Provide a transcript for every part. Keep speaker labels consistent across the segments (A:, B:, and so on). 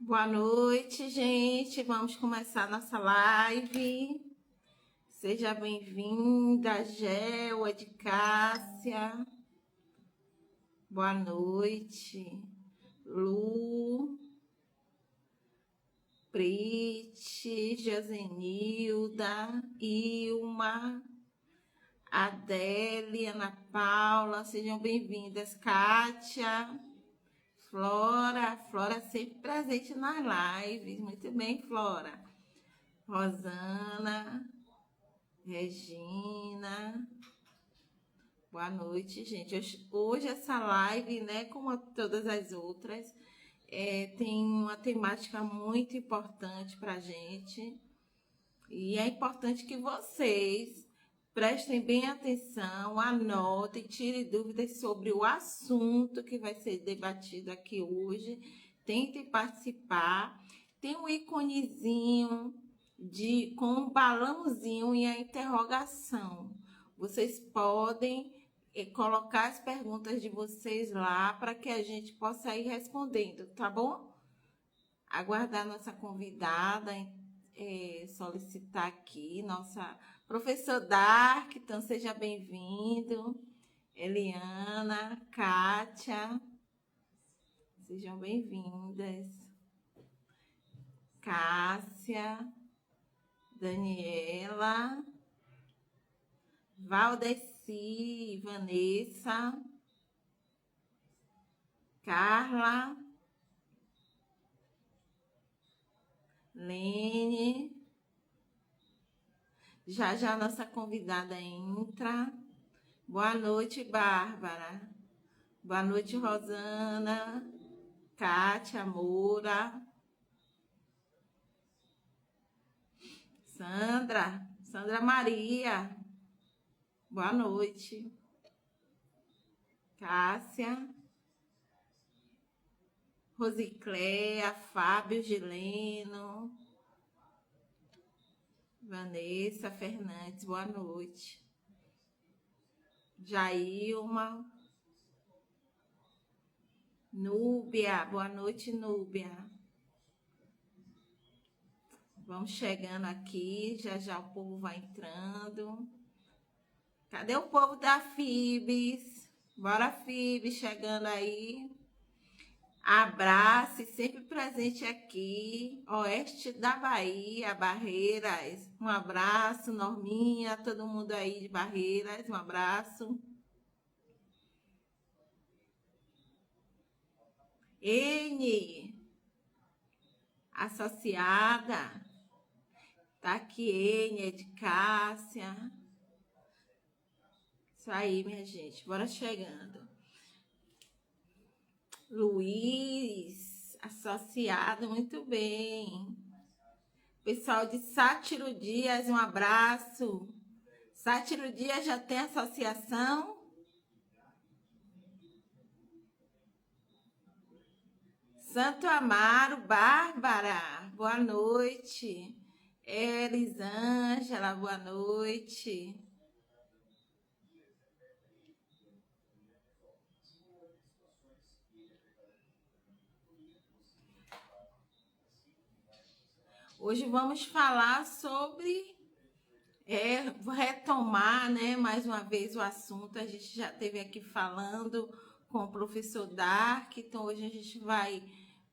A: Boa noite, gente. Vamos começar nossa live. Seja bem-vinda, Gel, de Cássia. Boa noite. Lu, Prite, Josenilda, Ilma, Adélia, Ana Paula. Sejam bem-vindas, Kátia. Flora sempre presente nas lives. Muito bem, Flora. Rosana, Regina. Boa noite, gente. Hoje essa live, né, como todas as outras, tem uma temática muito importante para a gente. E é importante que vocês prestem bem atenção, anotem, tirem dúvidas sobre o assunto que vai ser debatido aqui hoje. Tentem participar. Tem um íconezinho com um balãozinho e a interrogação. Vocês podem colocar as perguntas de vocês lá para que a gente possa ir respondendo, tá bom? Aguardar nossa convidada, solicitar aqui, nossa professora Dark, então seja bem-vindo. Eliana, Kátia, sejam bem-vindas. Cássia, Daniela, Valdeci, Vanessa, Carla, Lene. Já nossa convidada entra. Boa noite, Bárbara. Boa noite, Rosana, Kátia, Moura, Sandra Maria. Boa noite. Cássia, Rosicléia, Fábio Gileno, Vanessa Fernandes, boa noite. Jailma, Núbia, boa noite, Núbia. Vamos chegando aqui, já o povo vai entrando. Cadê o povo da Fibes? Bora, Fibes, chegando aí. Abraço, sempre presente aqui, oeste da Bahia, Barreiras. Um abraço, Norminha, todo mundo aí de Barreiras, um abraço. N, associada, tá aqui N, de Cássia. Isso aí, minha gente, bora chegando. Luiz, associado, muito bem. Pessoal de Sátiro Dias, um abraço. Sátiro Dias já tem associação? Santo Amaro, Bárbara, boa noite. Elisângela, boa noite. Hoje vamos falar sobre, retomar, né, mais uma vez o assunto. A gente já esteve aqui falando com o professor Dark, então hoje a gente vai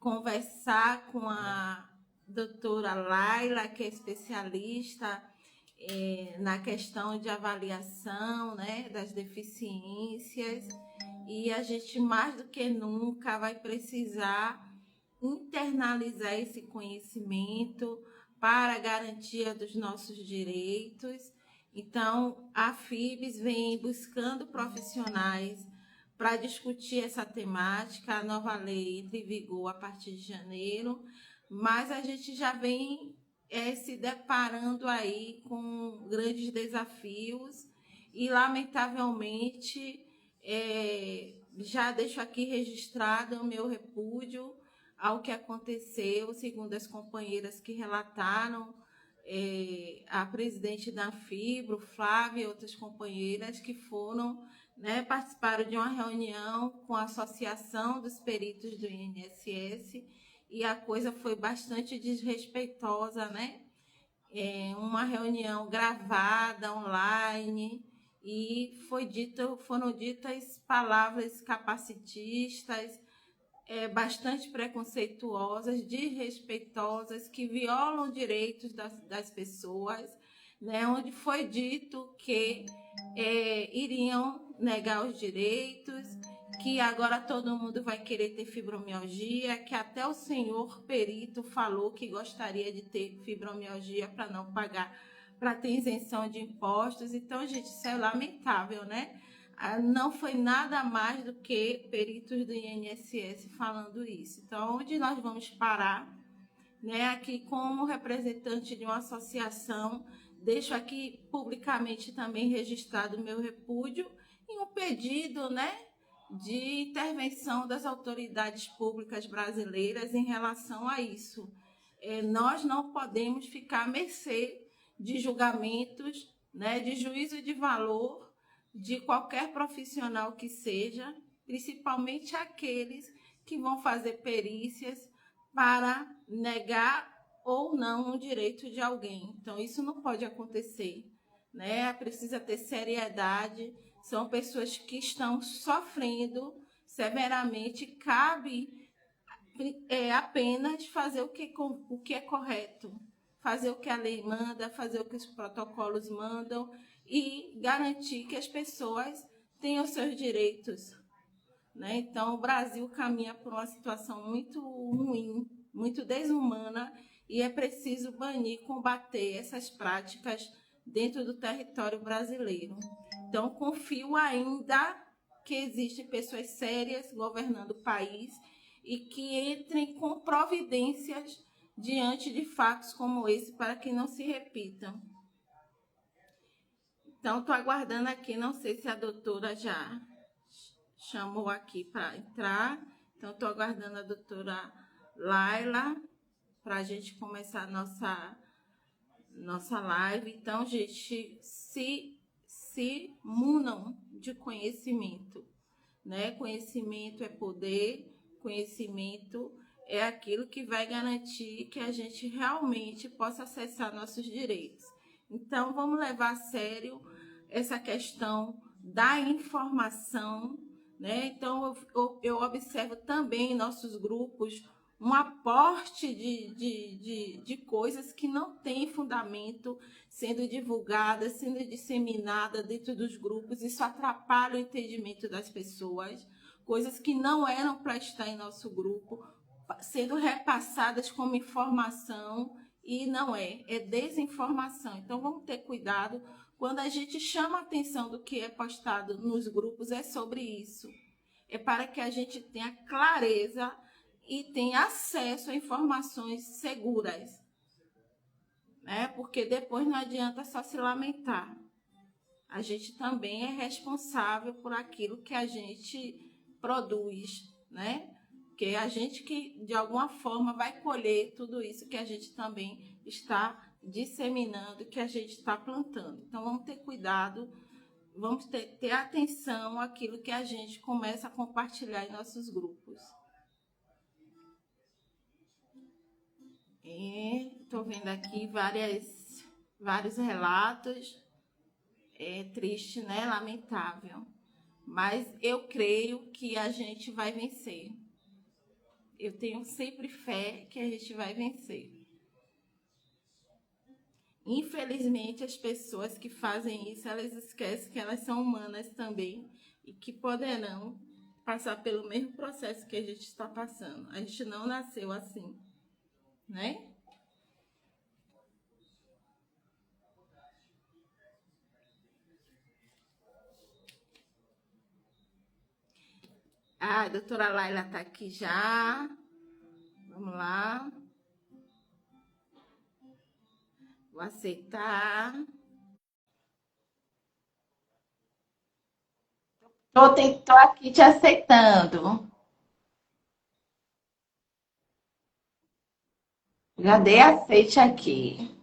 A: conversar com a doutora Laila, que é especialista na questão de avaliação, né, das deficiências, e a gente mais do que nunca vai precisar internalizar esse conhecimento para a garantia dos nossos direitos. Então, a FIBS vem buscando profissionais para discutir essa temática. A nova lei entra em vigor a partir de janeiro, mas a gente já vem se deparando aí com grandes desafios e, lamentavelmente, já deixo aqui registrado o meu repúdio ao que aconteceu, segundo as companheiras que relataram, a presidente da Fibro, Flávia, e outras companheiras que foram, né, participaram de uma reunião com a Associação dos Peritos do INSS e a coisa foi bastante desrespeitosa, né? Uma reunião gravada online e foram ditas palavras capacitistas, bastante preconceituosas, desrespeitosas, que violam direitos das pessoas, né? Onde foi dito que iriam negar os direitos, que agora todo mundo vai querer ter fibromialgia, que até o senhor perito falou que gostaria de ter fibromialgia para não pagar, para ter isenção de impostos. Então, gente, isso é lamentável, né? Não foi nada mais do que peritos do INSS falando isso. Então, onde nós vamos parar? Né? Aqui, como representante de uma associação, deixo aqui publicamente também registrado o meu repúdio e um pedido, né, de intervenção das autoridades públicas brasileiras em relação a isso. Nós não podemos ficar à mercê de julgamentos, né, de juízo de valor de qualquer profissional que seja, principalmente aqueles que vão fazer perícias para negar ou não um direito de alguém. Então, isso não pode acontecer, né? Precisa ter seriedade. São pessoas que estão sofrendo severamente. Cabe apenas fazer o que é correto, fazer o que a lei manda, fazer o que os protocolos mandam e garantir que as pessoas tenham seus direitos, né? Então, o Brasil caminha por uma situação muito ruim, muito desumana, e é preciso banir, combater essas práticas dentro do território brasileiro. Então, confio ainda que existem pessoas sérias governando o país e que entrem com providências diante de fatos como esse para que não se repitam. Então, estou aguardando aqui, não sei se a doutora já chamou aqui para entrar. Então, estou aguardando a doutora Laila para a gente começar a nossa live. Então, gente, se munam de conhecimento, né? Conhecimento é poder, conhecimento é aquilo que vai garantir que a gente realmente possa acessar nossos direitos. Então, vamos levar a sério essa questão da informação, né? Então, eu observo também em nossos grupos um aporte de coisas que não têm fundamento sendo divulgadas, sendo disseminadas dentro dos grupos. Isso atrapalha o entendimento das pessoas, coisas que não eram para estar em nosso grupo, sendo repassadas como informação e não é desinformação. Então, vamos ter cuidado. Quando a gente chama a atenção do que é postado nos grupos, é sobre isso. É para que a gente tenha clareza e tenha acesso a informações seguras, né? Porque depois não adianta só se lamentar. A gente também é responsável por aquilo que a gente produz, né? Porque é a gente que, de alguma forma, vai colher tudo isso que a gente também está disseminando, que a gente está plantando. Então, vamos ter cuidado, vamos ter atenção àquilo que a gente começa a compartilhar em nossos grupos. Estou vendo aqui vários relatos. É triste, né? Lamentável. Mas eu creio que a gente vai vencer. Eu tenho sempre fé que a gente vai vencer. Infelizmente, as pessoas que fazem isso, elas esquecem que elas são humanas também e que poderão passar pelo mesmo processo que a gente está passando. A gente não nasceu assim, né? A doutora Laila está aqui já. Vamos lá. Vou aceitar. Estou aqui te aceitando. Já dei aceite aqui.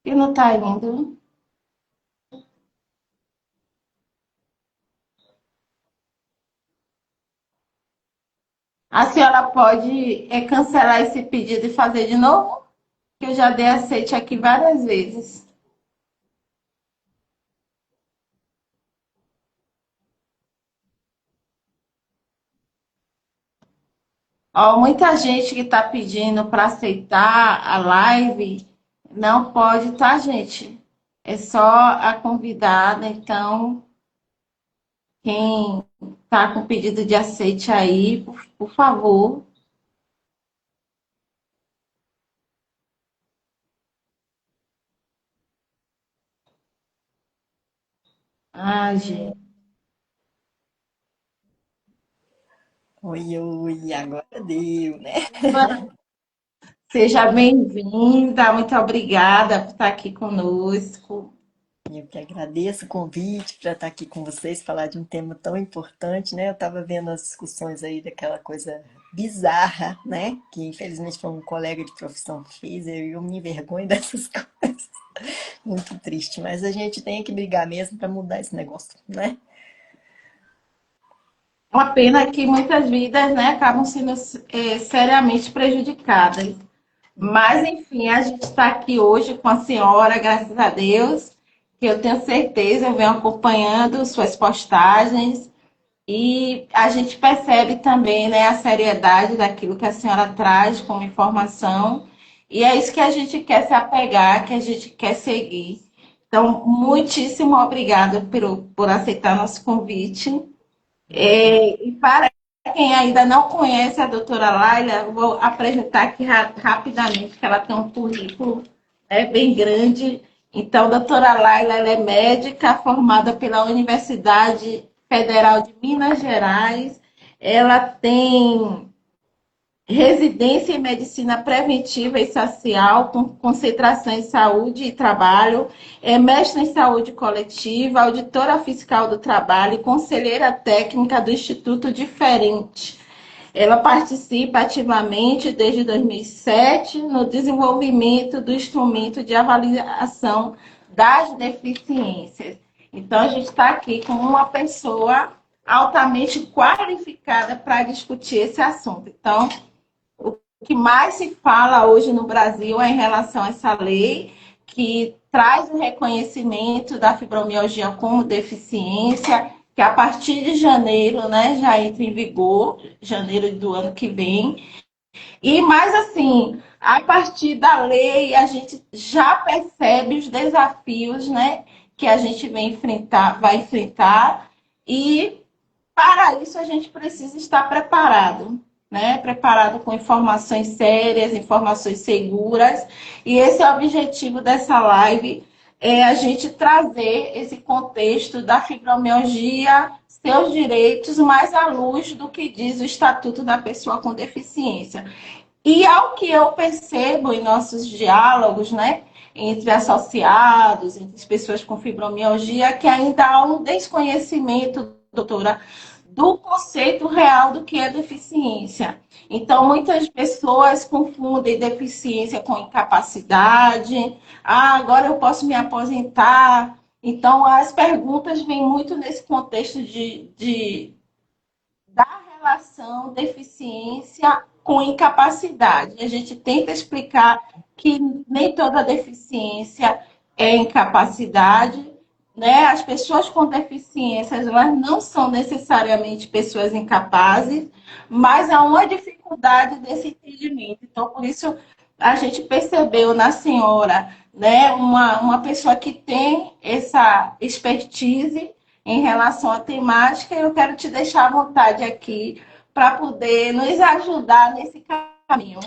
A: E não está indo. A senhora pode cancelar esse pedido e fazer de novo? Que eu já dei aceite aqui várias vezes. Ó, muita gente que está pedindo para aceitar a live não pode, tá, gente? É só a convidada, então quem está com pedido de aceite aí, por favor. Ah, gente.
B: Oi, oi, agora deu, né?
A: Seja bem-vinda, muito obrigada por estar aqui conosco.
B: Eu que agradeço o convite para estar aqui com vocês, falar de um tema tão importante, né? Eu estava vendo as discussões aí daquela coisa bizarra, né? Que infelizmente foi um colega de profissão que fez, e eu me envergonho dessas coisas. Muito triste, mas a gente tem que brigar mesmo para mudar esse negócio, né?
A: Uma pena que muitas vidas, né, acabam sendo seriamente prejudicadas. Mas, enfim, a gente está aqui hoje com a senhora, graças a Deus, que eu tenho certeza, eu venho acompanhando suas postagens e a gente percebe também, né, a seriedade daquilo que a senhora traz como informação. E é isso que a gente quer se apegar, que a gente quer seguir. Então, muitíssimo obrigada por aceitar nosso convite. E para quem ainda não conhece a doutora Laila, vou apresentar aqui rapidamente, que ela tem um currículo bem grande. Então, a doutora Laila ela é médica formada pela Universidade Federal de Minas Gerais. Ela tem residência em medicina preventiva e social, com concentração em saúde e trabalho, é mestre em saúde coletiva, auditora fiscal do trabalho e conselheira técnica do Instituto Diferente. Ela participa ativamente desde 2007 no desenvolvimento do instrumento de avaliação das deficiências. Então, a gente está aqui com uma pessoa altamente qualificada para discutir esse assunto. Então, o que mais se fala hoje no Brasil é em relação a essa lei que traz o reconhecimento da fibromialgia como deficiência, que a partir de janeiro, né, já entra em vigor, janeiro do ano que vem. E mais assim, a partir da lei, a gente já percebe os desafios, né, que a gente vai enfrentar e para isso, a gente precisa estar preparado, né? Preparado com informações sérias, informações seguras. E esse é o objetivo dessa live, é a gente trazer esse contexto da fibromialgia, seus direitos, mais à luz do que diz o Estatuto da Pessoa com Deficiência. E ao que eu percebo em nossos diálogos, né? Entre associados, entre as pessoas com fibromialgia, que ainda há um desconhecimento, doutora, do conceito real do que é deficiência. Então, muitas pessoas confundem deficiência com incapacidade. Ah, agora eu posso me aposentar. Então, as perguntas vêm muito nesse contexto da relação deficiência com incapacidade. A gente tenta explicar que nem toda deficiência é incapacidade, né? As pessoas com deficiências, elas não são necessariamente pessoas incapazes, mas há uma dificuldade desse entendimento. Então, por isso, a gente percebeu na senhora, né, uma pessoa que tem essa expertise em relação à temática, e eu quero te deixar à vontade aqui para poder nos ajudar nesse caminho.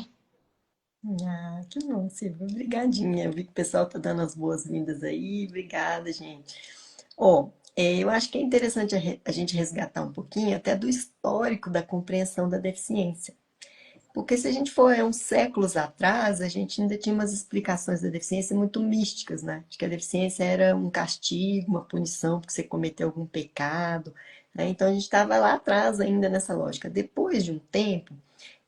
B: Ah, que bom, Silvia. Obrigadinha. Eu vi que o pessoal tá dando as boas-vindas aí. Obrigada, gente. Ó, eu acho que é interessante a gente resgatar um pouquinho até do histórico da compreensão da deficiência. Porque se a gente for uns séculos atrás, a gente ainda tinha umas explicações da deficiência muito místicas, né? De que a deficiência era um castigo, uma punição porque você cometeu algum pecado, né? Então a gente estava lá atrás ainda nessa lógica. Depois de um tempo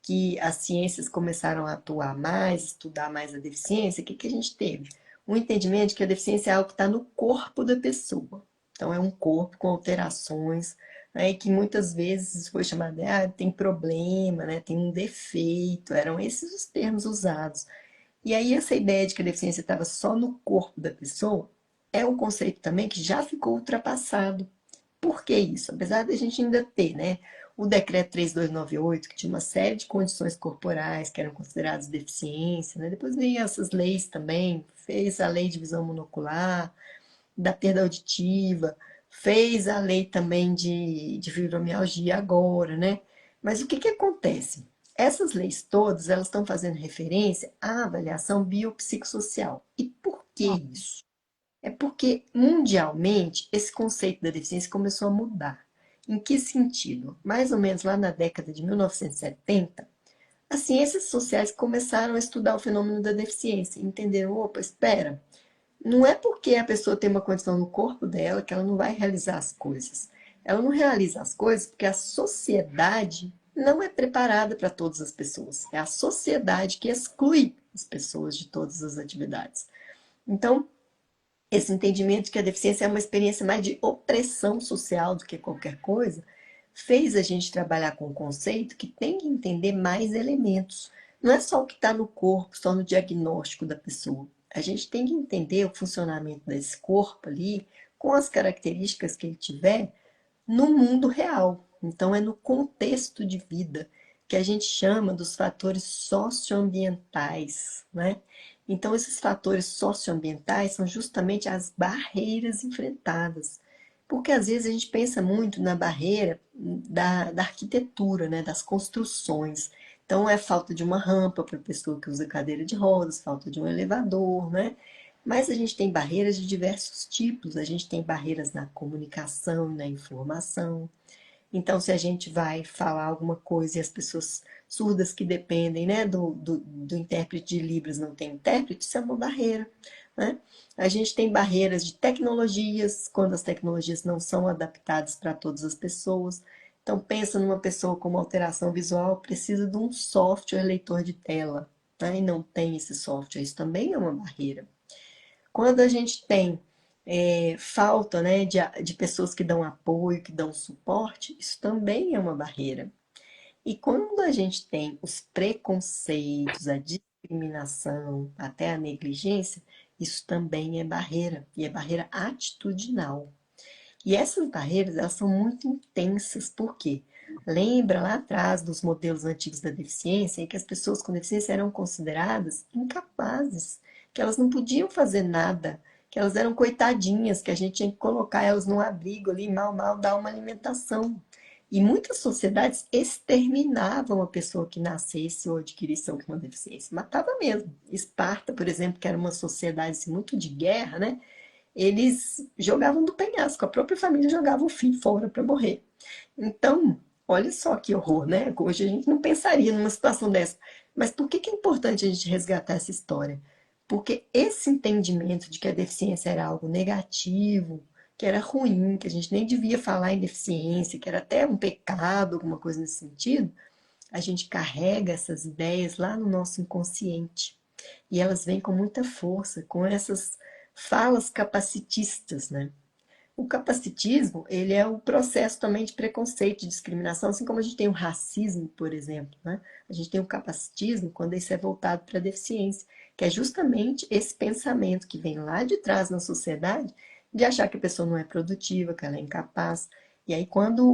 B: que as ciências começaram a atuar mais, estudar mais a deficiência, o que que a gente teve? um entendimento de que a deficiência é algo que está no corpo da pessoa. Então, é um corpo com alterações, né, e que muitas vezes foi chamado de tem problema, né, tem um defeito, eram esses os termos usados. E aí, essa ideia de que a deficiência estava só no corpo da pessoa é um conceito também que já ficou ultrapassado. Por que isso? Apesar da gente ainda ter, né, o decreto 3298, que tinha uma série de condições corporais que eram consideradas deficiência, né? Depois veio essas leis também, fez a lei de visão monocular, da perda auditiva, fez a lei também de fibromialgia agora, né? Mas o que que acontece? Essas leis todas, elas estão fazendo referência à avaliação biopsicossocial. E por que isso? É porque, mundialmente, esse conceito da deficiência começou a mudar. Em que sentido? Mais ou menos lá na década de 1970, as ciências sociais começaram a estudar o fenômeno da deficiência. Entenderam, opa, espera, não é porque a pessoa tem uma condição no corpo dela que ela não vai realizar as coisas. Ela não realiza as coisas porque a sociedade não é preparada para todas as pessoas. É a sociedade que exclui as pessoas de todas as atividades. Então, esse entendimento de que a deficiência é uma experiência mais de opressão social do que qualquer coisa, fez a gente trabalhar com o conceito que tem que entender mais elementos. Não é só o que está no corpo, só no diagnóstico da pessoa. A gente tem que entender o funcionamento desse corpo ali, com as características que ele tiver, no mundo real. Então, é no contexto de vida que a gente chama dos fatores socioambientais, né? Então, esses fatores socioambientais são justamente as barreiras enfrentadas. Porque às vezes a gente pensa muito na barreira da arquitetura, né? Das construções. Então, é falta de uma rampa para a pessoa que usa cadeira de rodas, falta de um elevador, né? Mas a gente tem barreiras de diversos tipos. A gente tem barreiras na comunicação, na informação. Então, se a gente vai falar alguma coisa e as pessoas surdas que dependem, né, do intérprete de Libras não tem intérprete, isso é uma barreira, né? A gente tem barreiras de tecnologias, quando as tecnologias não são adaptadas para todas as pessoas. Então, pensa numa pessoa com uma alteração visual, precisa de um software leitor de tela, né? E não tem esse software, isso também é uma barreira. Quando a gente tem falta, né, de pessoas que dão apoio, que dão suporte, isso também é uma barreira. E quando a gente tem os preconceitos, a discriminação, até a negligência, isso também é barreira, e é barreira atitudinal. E essas barreiras, elas são muito intensas, por quê? Lembra lá atrás dos modelos antigos da deficiência, em que as pessoas com deficiência eram consideradas incapazes, que elas não podiam fazer nada, que elas eram coitadinhas, que a gente tinha que colocar elas num abrigo ali, mal, mal, dar uma alimentação. E muitas sociedades exterminavam a pessoa que nascesse ou adquirisse alguma deficiência. Matava mesmo. Esparta, por exemplo, que era uma sociedade assim, muito de guerra, né? Eles jogavam do penhasco, a própria família jogava o filho fora para morrer. Então, olha só que horror, né? Hoje a gente não pensaria numa situação dessa. Mas por que que é importante a gente resgatar essa história? Porque esse entendimento de que a deficiência era algo negativo, que era ruim, que a gente nem devia falar em deficiência, que era até um pecado, alguma coisa nesse sentido, a gente carrega essas ideias lá no nosso inconsciente. E elas vêm com muita força, com essas falas capacitistas, né? O capacitismo, ele é o processo também de preconceito, de discriminação, assim como a gente tem o racismo, por exemplo, né? A gente tem o capacitismo quando isso é voltado para a deficiência, que é justamente esse pensamento que vem lá de trás na sociedade de achar que a pessoa não é produtiva, que ela é incapaz. E aí, quando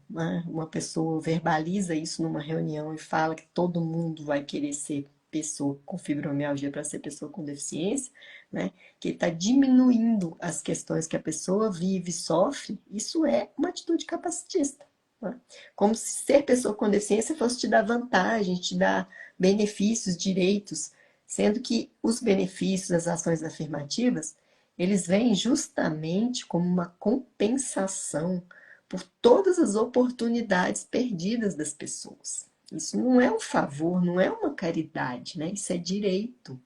B: uma pessoa verbaliza isso numa reunião e fala que todo mundo vai querer ser pessoa com fibromialgia para ser pessoa com deficiência, né? Que está diminuindo as questões que a pessoa vive, sofre, isso é uma atitude capacitista. Né? Como se ser pessoa com deficiência fosse te dar vantagem, te dar benefícios, direitos, sendo que os benefícios, as ações afirmativas, eles vêm justamente como uma compensação por todas as oportunidades perdidas das pessoas. Isso não é um favor, não é uma caridade, né? Isso é direito.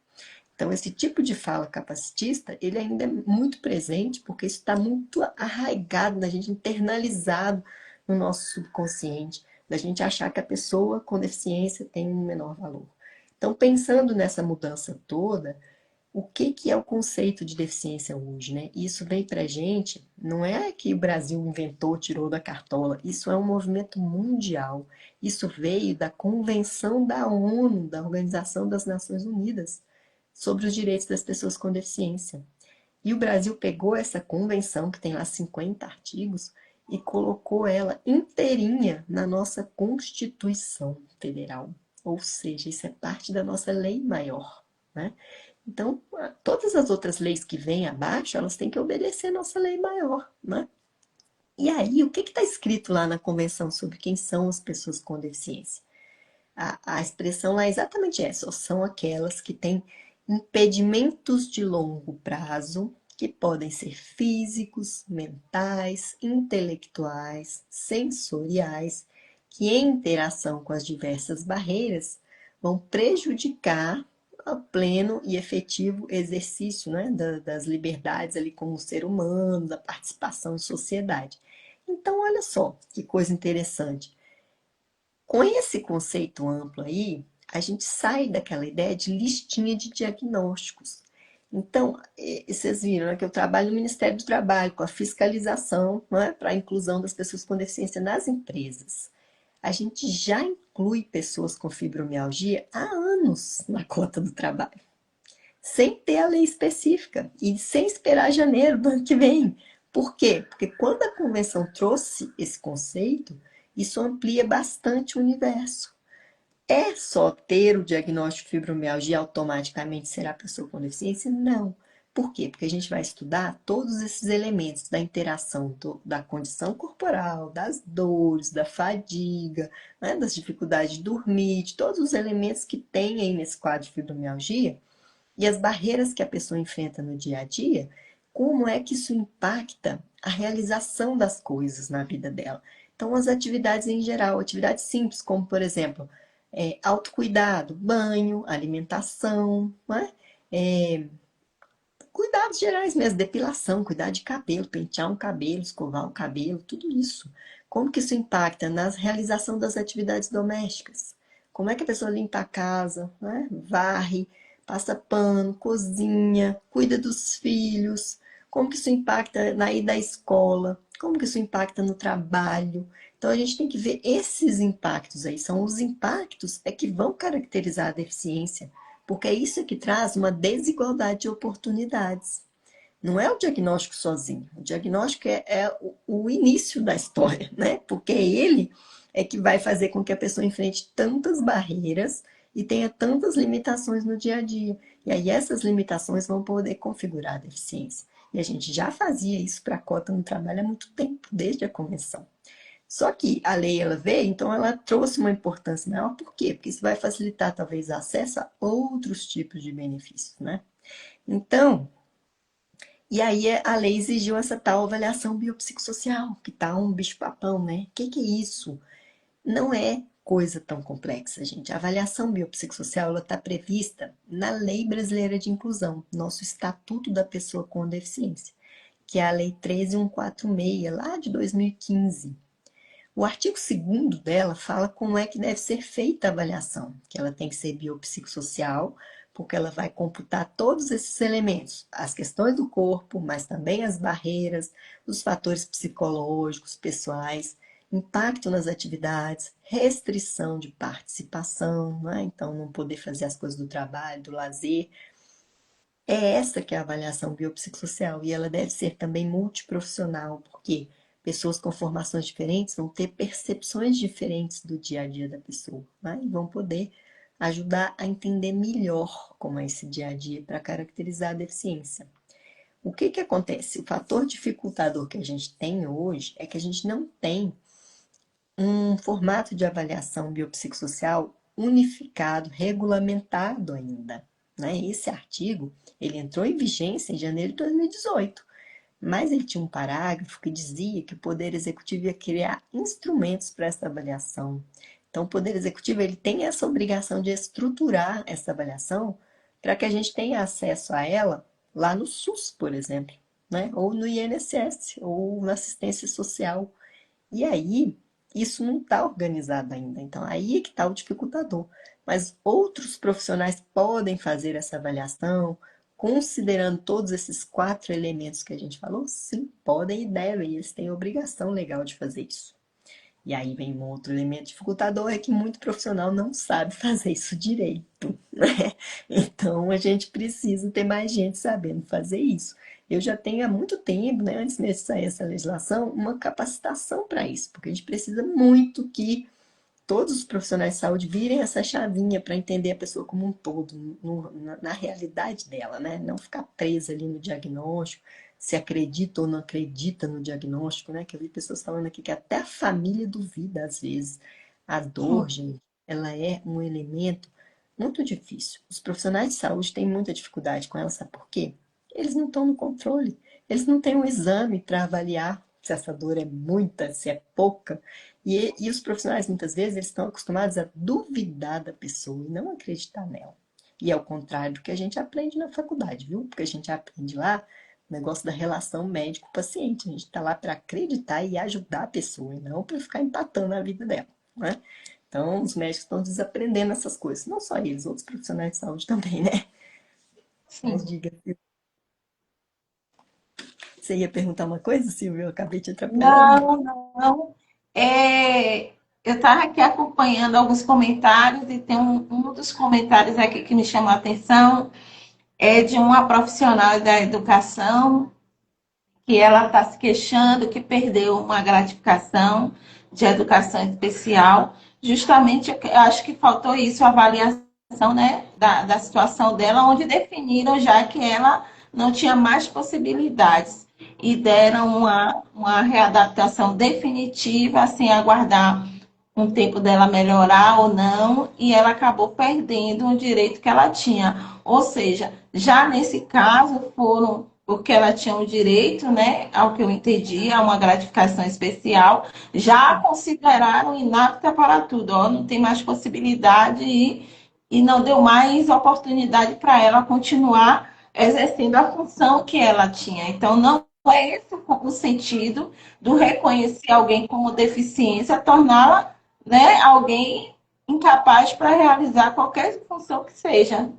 B: Então, esse tipo de fala capacitista, ele ainda é muito presente, porque isso está muito arraigado na gente, internalizado no nosso subconsciente, da gente achar que a pessoa com deficiência tem um menor valor. Então, pensando nessa mudança toda, O que que é o conceito de deficiência hoje, né? Isso veio para a gente, não é que o Brasil inventou, tirou da cartola, isso é um movimento mundial. Isso veio da Convenção da ONU, da Organização das Nações Unidas, sobre os direitos das pessoas com deficiência. E o Brasil pegou essa convenção, que tem lá 50 artigos, e colocou ela inteirinha na nossa Constituição Federal. Ou seja, isso é parte da nossa lei maior, né? Então, todas as outras leis que vêm abaixo, elas têm que obedecer a nossa lei maior, né? E aí, o que está escrito lá na Convenção sobre quem são as pessoas com deficiência? A expressão lá é exatamente essa, são aquelas que têm impedimentos de longo prazo, que podem ser físicos, mentais, intelectuais, sensoriais, que em interação com as diversas barreiras vão prejudicar o pleno e efetivo exercício, né, das liberdades ali como ser humano, da participação em sociedade. Então, olha só que coisa interessante. Com esse conceito amplo aí, a gente sai daquela ideia de listinha de diagnósticos. Então, vocês viram, né, que eu trabalho no Ministério do Trabalho com a fiscalização, né, para a inclusão das pessoas com deficiência nas empresas. A gente já inclui pessoas com fibromialgia há anos na cota do trabalho, sem ter a lei específica e sem esperar janeiro do ano que vem. Por quê? Porque quando a convenção trouxe esse conceito, isso amplia bastante o universo. É só ter o diagnóstico de fibromialgia automaticamente será pessoa com deficiência? Não. Por quê? Porque a gente vai estudar todos esses elementos da interação da condição corporal, das dores, da fadiga, né, das dificuldades de dormir, de todos os elementos que tem aí nesse quadro de fibromialgia e as barreiras que a pessoa enfrenta no dia a dia, como é que isso impacta a realização das coisas na vida dela. Então, as atividades em geral, atividades simples, como, por exemplo, autocuidado, banho, alimentação, né? Cuidados gerais mesmo, depilação, cuidar de cabelo, pentear um cabelo, escovar o cabelo, tudo isso. Como que isso impacta na realização das atividades domésticas? Como é que a pessoa limpa a casa, né? Varre, passa pano, cozinha, cuida dos filhos? Como que isso impacta na ida à escola? Como que isso impacta no trabalho? Então a gente tem que ver esses impactos aí. São os impactos que vão caracterizar a deficiência, porque é isso que traz uma desigualdade de oportunidades. Não é o diagnóstico sozinho. O diagnóstico é o início da história, né? Porque ele é que vai fazer com que a pessoa enfrente tantas barreiras e tenha tantas limitações no dia a dia. E aí essas limitações vão poder configurar a deficiência. E a gente já fazia isso para a cota no trabalho há muito tempo, desde a convenção. Só que a lei ela veio, então ela trouxe uma importância maior. Por quê? Porque isso vai facilitar talvez acesso a outros tipos de benefícios, né? Então, e aí a lei exigiu essa tal avaliação biopsicossocial, que tá um bicho-papão, né? O que é isso? Não é coisa tão complexa, gente. A avaliação biopsicossocial ela está prevista na Lei Brasileira de Inclusão, nosso Estatuto da Pessoa com Deficiência, que é a Lei 13146, lá de 2015. O artigo 2º dela fala como é que deve ser feita a avaliação, que ela tem que ser biopsicossocial, porque ela vai computar todos esses elementos, as questões do corpo, mas também as barreiras, os fatores psicológicos, pessoais, impacto nas atividades, restrição de participação, né? Então não poder fazer as coisas do trabalho, do lazer. É essa que é a avaliação biopsicossocial e ela deve ser também multiprofissional, porque pessoas com formações diferentes vão ter percepções diferentes do dia a dia da pessoa, né? E vão poder ajudar a entender melhor como é esse dia a dia para caracterizar a deficiência. O que que acontece? O fator dificultador que a gente tem hoje é que a gente não tem um formato de avaliação biopsicossocial unificado, regulamentado ainda, né? Esse artigo, ele entrou em vigência em janeiro de 2018, mas ele tinha um parágrafo que dizia que o Poder Executivo ia criar instrumentos para essa avaliação. Então, o Poder Executivo ele tem essa obrigação de estruturar essa avaliação para que a gente tenha acesso a ela lá no SUS, por exemplo, né? Ou no INSS, ou na assistência social. E aí, isso não está organizado ainda. Então, aí é que está o dificultador. Mas outros profissionais podem fazer essa avaliação, considerando todos esses 4 elementos que a gente falou, sim, podem e devem, eles têm obrigação legal de fazer isso. E aí vem um outro elemento dificultador, é que muito profissional não sabe fazer isso direito, né? Então a gente precisa ter mais gente sabendo fazer isso. Eu já tenho há muito tempo, né, antes mesmo de sair essa legislação, uma capacitação para isso, porque a gente precisa muito que todos os profissionais de saúde virem essa chavinha para entender a pessoa como um todo, na realidade dela, né? Não ficar presa ali no diagnóstico, se acredita ou não acredita no diagnóstico, né? Que eu vi pessoas falando aqui que até a família duvida às vezes. A dor, gente, ela é um elemento muito difícil. Os profissionais de saúde têm muita dificuldade com ela, sabe por quê? Eles não estão no controle, eles não têm um exame para avaliar se essa dor é muita, se é pouca. E os profissionais, muitas vezes, eles estão acostumados a duvidar da pessoa e não acreditar nela. E é o contrário do que a gente aprende na faculdade, viu? Porque a gente aprende lá o negócio da relação médico-paciente. A gente está lá para acreditar e ajudar a pessoa, e não para ficar empatando a vida dela, né? Então, os médicos estão desaprendendo essas coisas. Não só eles, outros profissionais de saúde também, né? Mas
A: Sim.
B: diga, você ia perguntar uma coisa, Silvio? Eu acabei te atrapalhando.
A: Não, não. É, eu estava aqui acompanhando alguns comentários e tem um dos comentários aqui que me chamou a atenção, é de uma profissional da educação que ela está se queixando que perdeu uma gratificação de educação especial. Justamente, eu acho que faltou isso, a avaliação, né, da situação dela, onde definiram já que ela não tinha mais possibilidades e deram uma readaptação definitiva, sem aguardar um tempo dela melhorar ou não, e ela acabou perdendo um direito que ela tinha. Ou seja, já nesse caso foram porque ela tinha um direito, né, ao que eu entendi, a uma gratificação especial, já a consideraram inapta para tudo, ó, não tem mais possibilidade e não deu mais oportunidade para ela continuar exercendo a função que ela tinha. Então, não é esse o sentido do reconhecer alguém como deficiência, torná-la, né, alguém incapaz para realizar qualquer função que seja.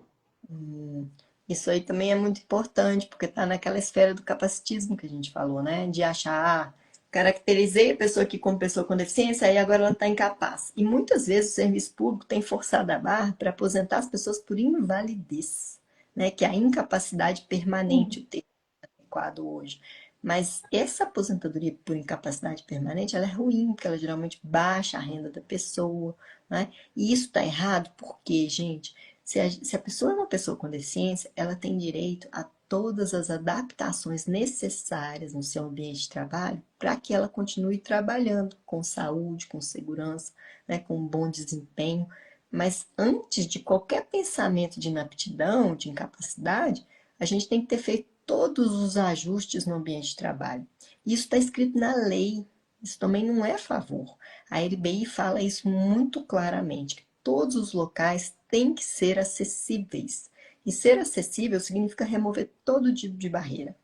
B: Hum, Isso aí também é muito importante, porque está naquela esfera do capacitismo que a gente falou, né? De achar, caracterizei a pessoa aqui como pessoa com deficiência, e agora ela está incapaz. E muitas vezes o serviço público tem forçado a barra para aposentar as pessoas por invalidez, né? Que é a incapacidade permanente, o termo adequado hoje. Mas essa aposentadoria por incapacidade permanente, ela é ruim, porque ela geralmente baixa a renda da pessoa, né? E isso está errado porque, gente, se a pessoa é uma pessoa com deficiência, ela tem direito a todas as adaptações necessárias no seu ambiente de trabalho para que ela continue trabalhando com saúde, com segurança, né, com um bom desempenho. Mas antes de qualquer pensamento de inaptidão, de incapacidade, a gente tem que ter feito todos os ajustes no ambiente de trabalho. Isso está escrito na lei, isso também não é favor. A LBI fala isso muito claramente, que todos os locais têm que ser acessíveis. E ser acessível significa remover todo tipo de barreira.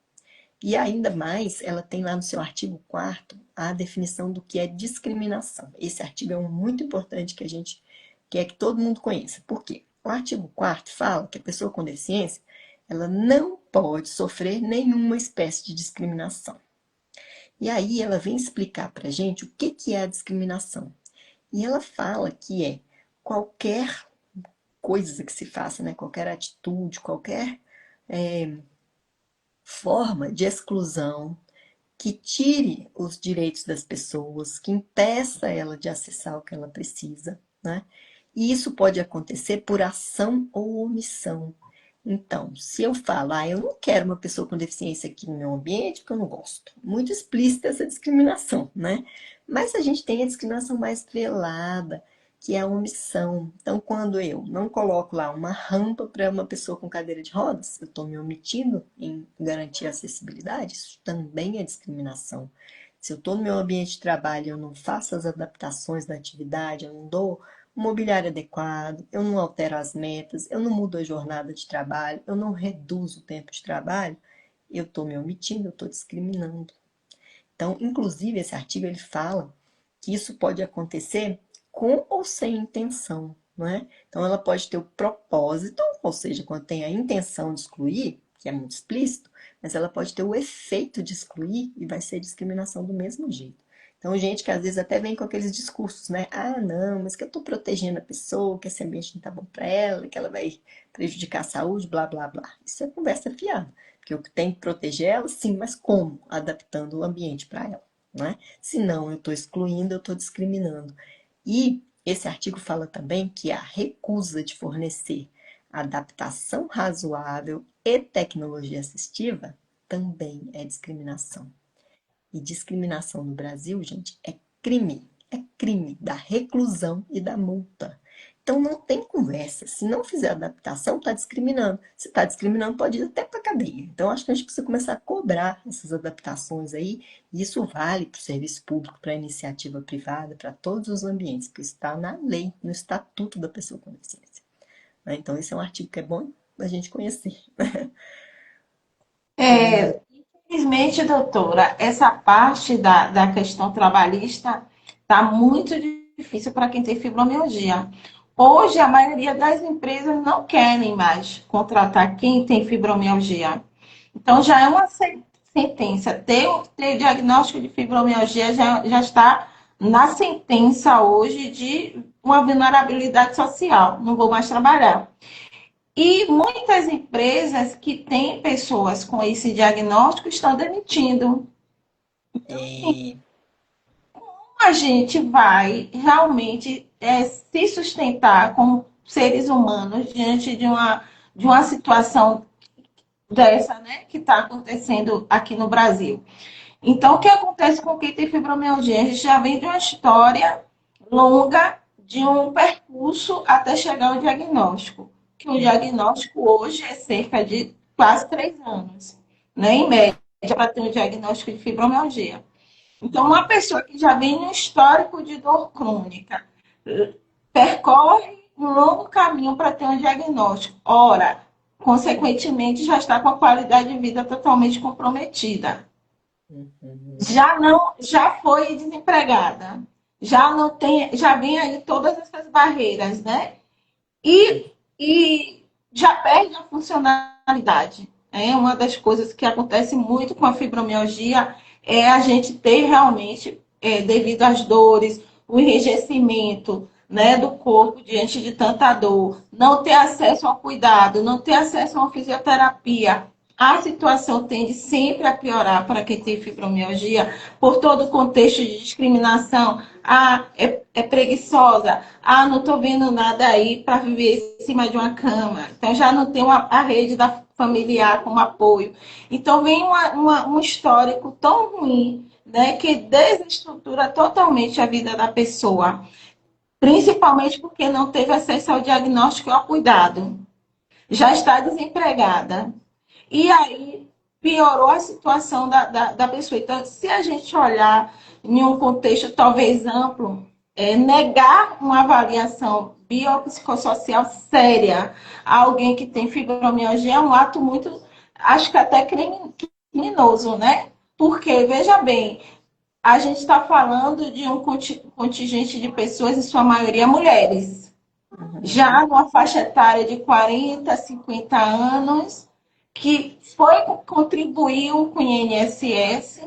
B: E ainda mais, ela tem lá no seu artigo 4º a definição do que é discriminação. Esse artigo é um muito importante que a gente quer que todo mundo conheça. Por quê? O artigo 4º fala que a pessoa com deficiência, ela não pode sofrer nenhuma espécie de discriminação. E aí ela vem explicar para a gente o que é a discriminação. E ela fala que é qualquer coisa que se faça, né? Qualquer atitude, qualquer forma de exclusão que tire os direitos das pessoas, que impeça ela de acessar o que ela precisa, né? E isso pode acontecer por ação ou omissão. Então, se eu falar, eu não quero uma pessoa com deficiência aqui no meu ambiente, porque eu não gosto. Muito explícita essa discriminação, né? Mas a gente tem a discriminação mais velada, que é a omissão. Então, quando eu não coloco lá uma rampa para uma pessoa com cadeira de rodas, eu estou me omitindo em garantir a acessibilidade, isso também é discriminação. Se eu estou no meu ambiente de trabalho, eu não faço as adaptações da atividade, eu não dou o mobiliário adequado, eu não altero as metas, eu não mudo a jornada de trabalho, eu não reduzo o tempo de trabalho, eu estou me omitindo, eu estou discriminando. Então, inclusive, esse artigo ele fala que isso pode acontecer com ou sem intenção, não é? Então, ela pode ter o propósito, ou seja, quando tem a intenção de excluir, que é muito explícito, mas ela pode ter o efeito de excluir e vai ser discriminação do mesmo jeito. Então, gente que às vezes até vem com aqueles discursos, né? Ah, não, mas que eu tô protegendo a pessoa, que esse ambiente não tá bom para ela, que ela vai prejudicar a saúde, blá, blá, blá. Isso é conversa fiada. Porque eu tenho que proteger ela, sim, mas como? Adaptando o ambiente para ela, né? Se não, eu estou excluindo, eu estou discriminando. E esse artigo fala também que a recusa de fornecer adaptação razoável e tecnologia assistiva também é discriminação. E discriminação no Brasil, gente, é crime. É crime da reclusão e da multa. Então não tem conversa. Se não fizer adaptação, está discriminando. Se está discriminando, pode ir até para cadeia. Então acho que a gente precisa começar a cobrar essas adaptações aí. E isso vale para o serviço público, para a iniciativa privada, para todos os ambientes, porque isso está na lei, no estatuto da pessoa com deficiência. Então esse é um artigo que é bom a gente conhecer.
A: Infelizmente, doutora, essa parte da questão trabalhista está muito difícil para quem tem fibromialgia. Hoje, a maioria das empresas não querem mais contratar quem tem fibromialgia. Então, já é uma sentença. Ter diagnóstico de fibromialgia já está na sentença hoje de uma vulnerabilidade social. Não vou mais trabalhar. E muitas empresas que têm pessoas com esse diagnóstico estão demitindo.
B: É,
A: A gente vai realmente se sustentar como seres humanos diante de uma situação dessa, né, que está acontecendo aqui no Brasil. Então, o que acontece com quem tem fibromialgia? A gente já vem de uma história longa, de um percurso até chegar ao diagnóstico. Que o diagnóstico hoje é cerca de quase 3 anos, né, em média, para ter um diagnóstico de fibromialgia. Então, uma pessoa que já vem um histórico de dor crônica, percorre um longo caminho para ter um diagnóstico. Ora, consequentemente, já está com a qualidade de vida totalmente comprometida. Já foi desempregada, já não tem, já vem aí todas essas barreiras, né? E já perde a funcionalidade. É uma das coisas que acontece muito com a fibromialgia é a gente ter realmente, devido às dores, o enrijecimento, né, do corpo diante de tanta dor, não ter acesso ao cuidado, não ter acesso a uma fisioterapia, a situação tende sempre a piorar para quem tem fibromialgia, por todo o contexto de discriminação. Ah, é preguiçosa. Ah, não estou vendo nada aí para viver em cima de uma cama. Então, já não tem a rede da familiar como apoio. Então, vem um histórico tão ruim, né, que desestrutura totalmente a vida da pessoa. Principalmente porque não teve acesso ao diagnóstico e ao cuidado. Já está desempregada. E aí piorou a situação da pessoa. Então, se a gente olhar em um contexto talvez amplo, negar uma avaliação biopsicossocial séria a alguém que tem fibromialgia é um ato muito, acho que até criminoso, né? Porque, veja bem, a gente está falando de um contingente de pessoas, em sua maioria mulheres, já numa faixa etária de 40, 50 anos, que contribuiu com o INSS,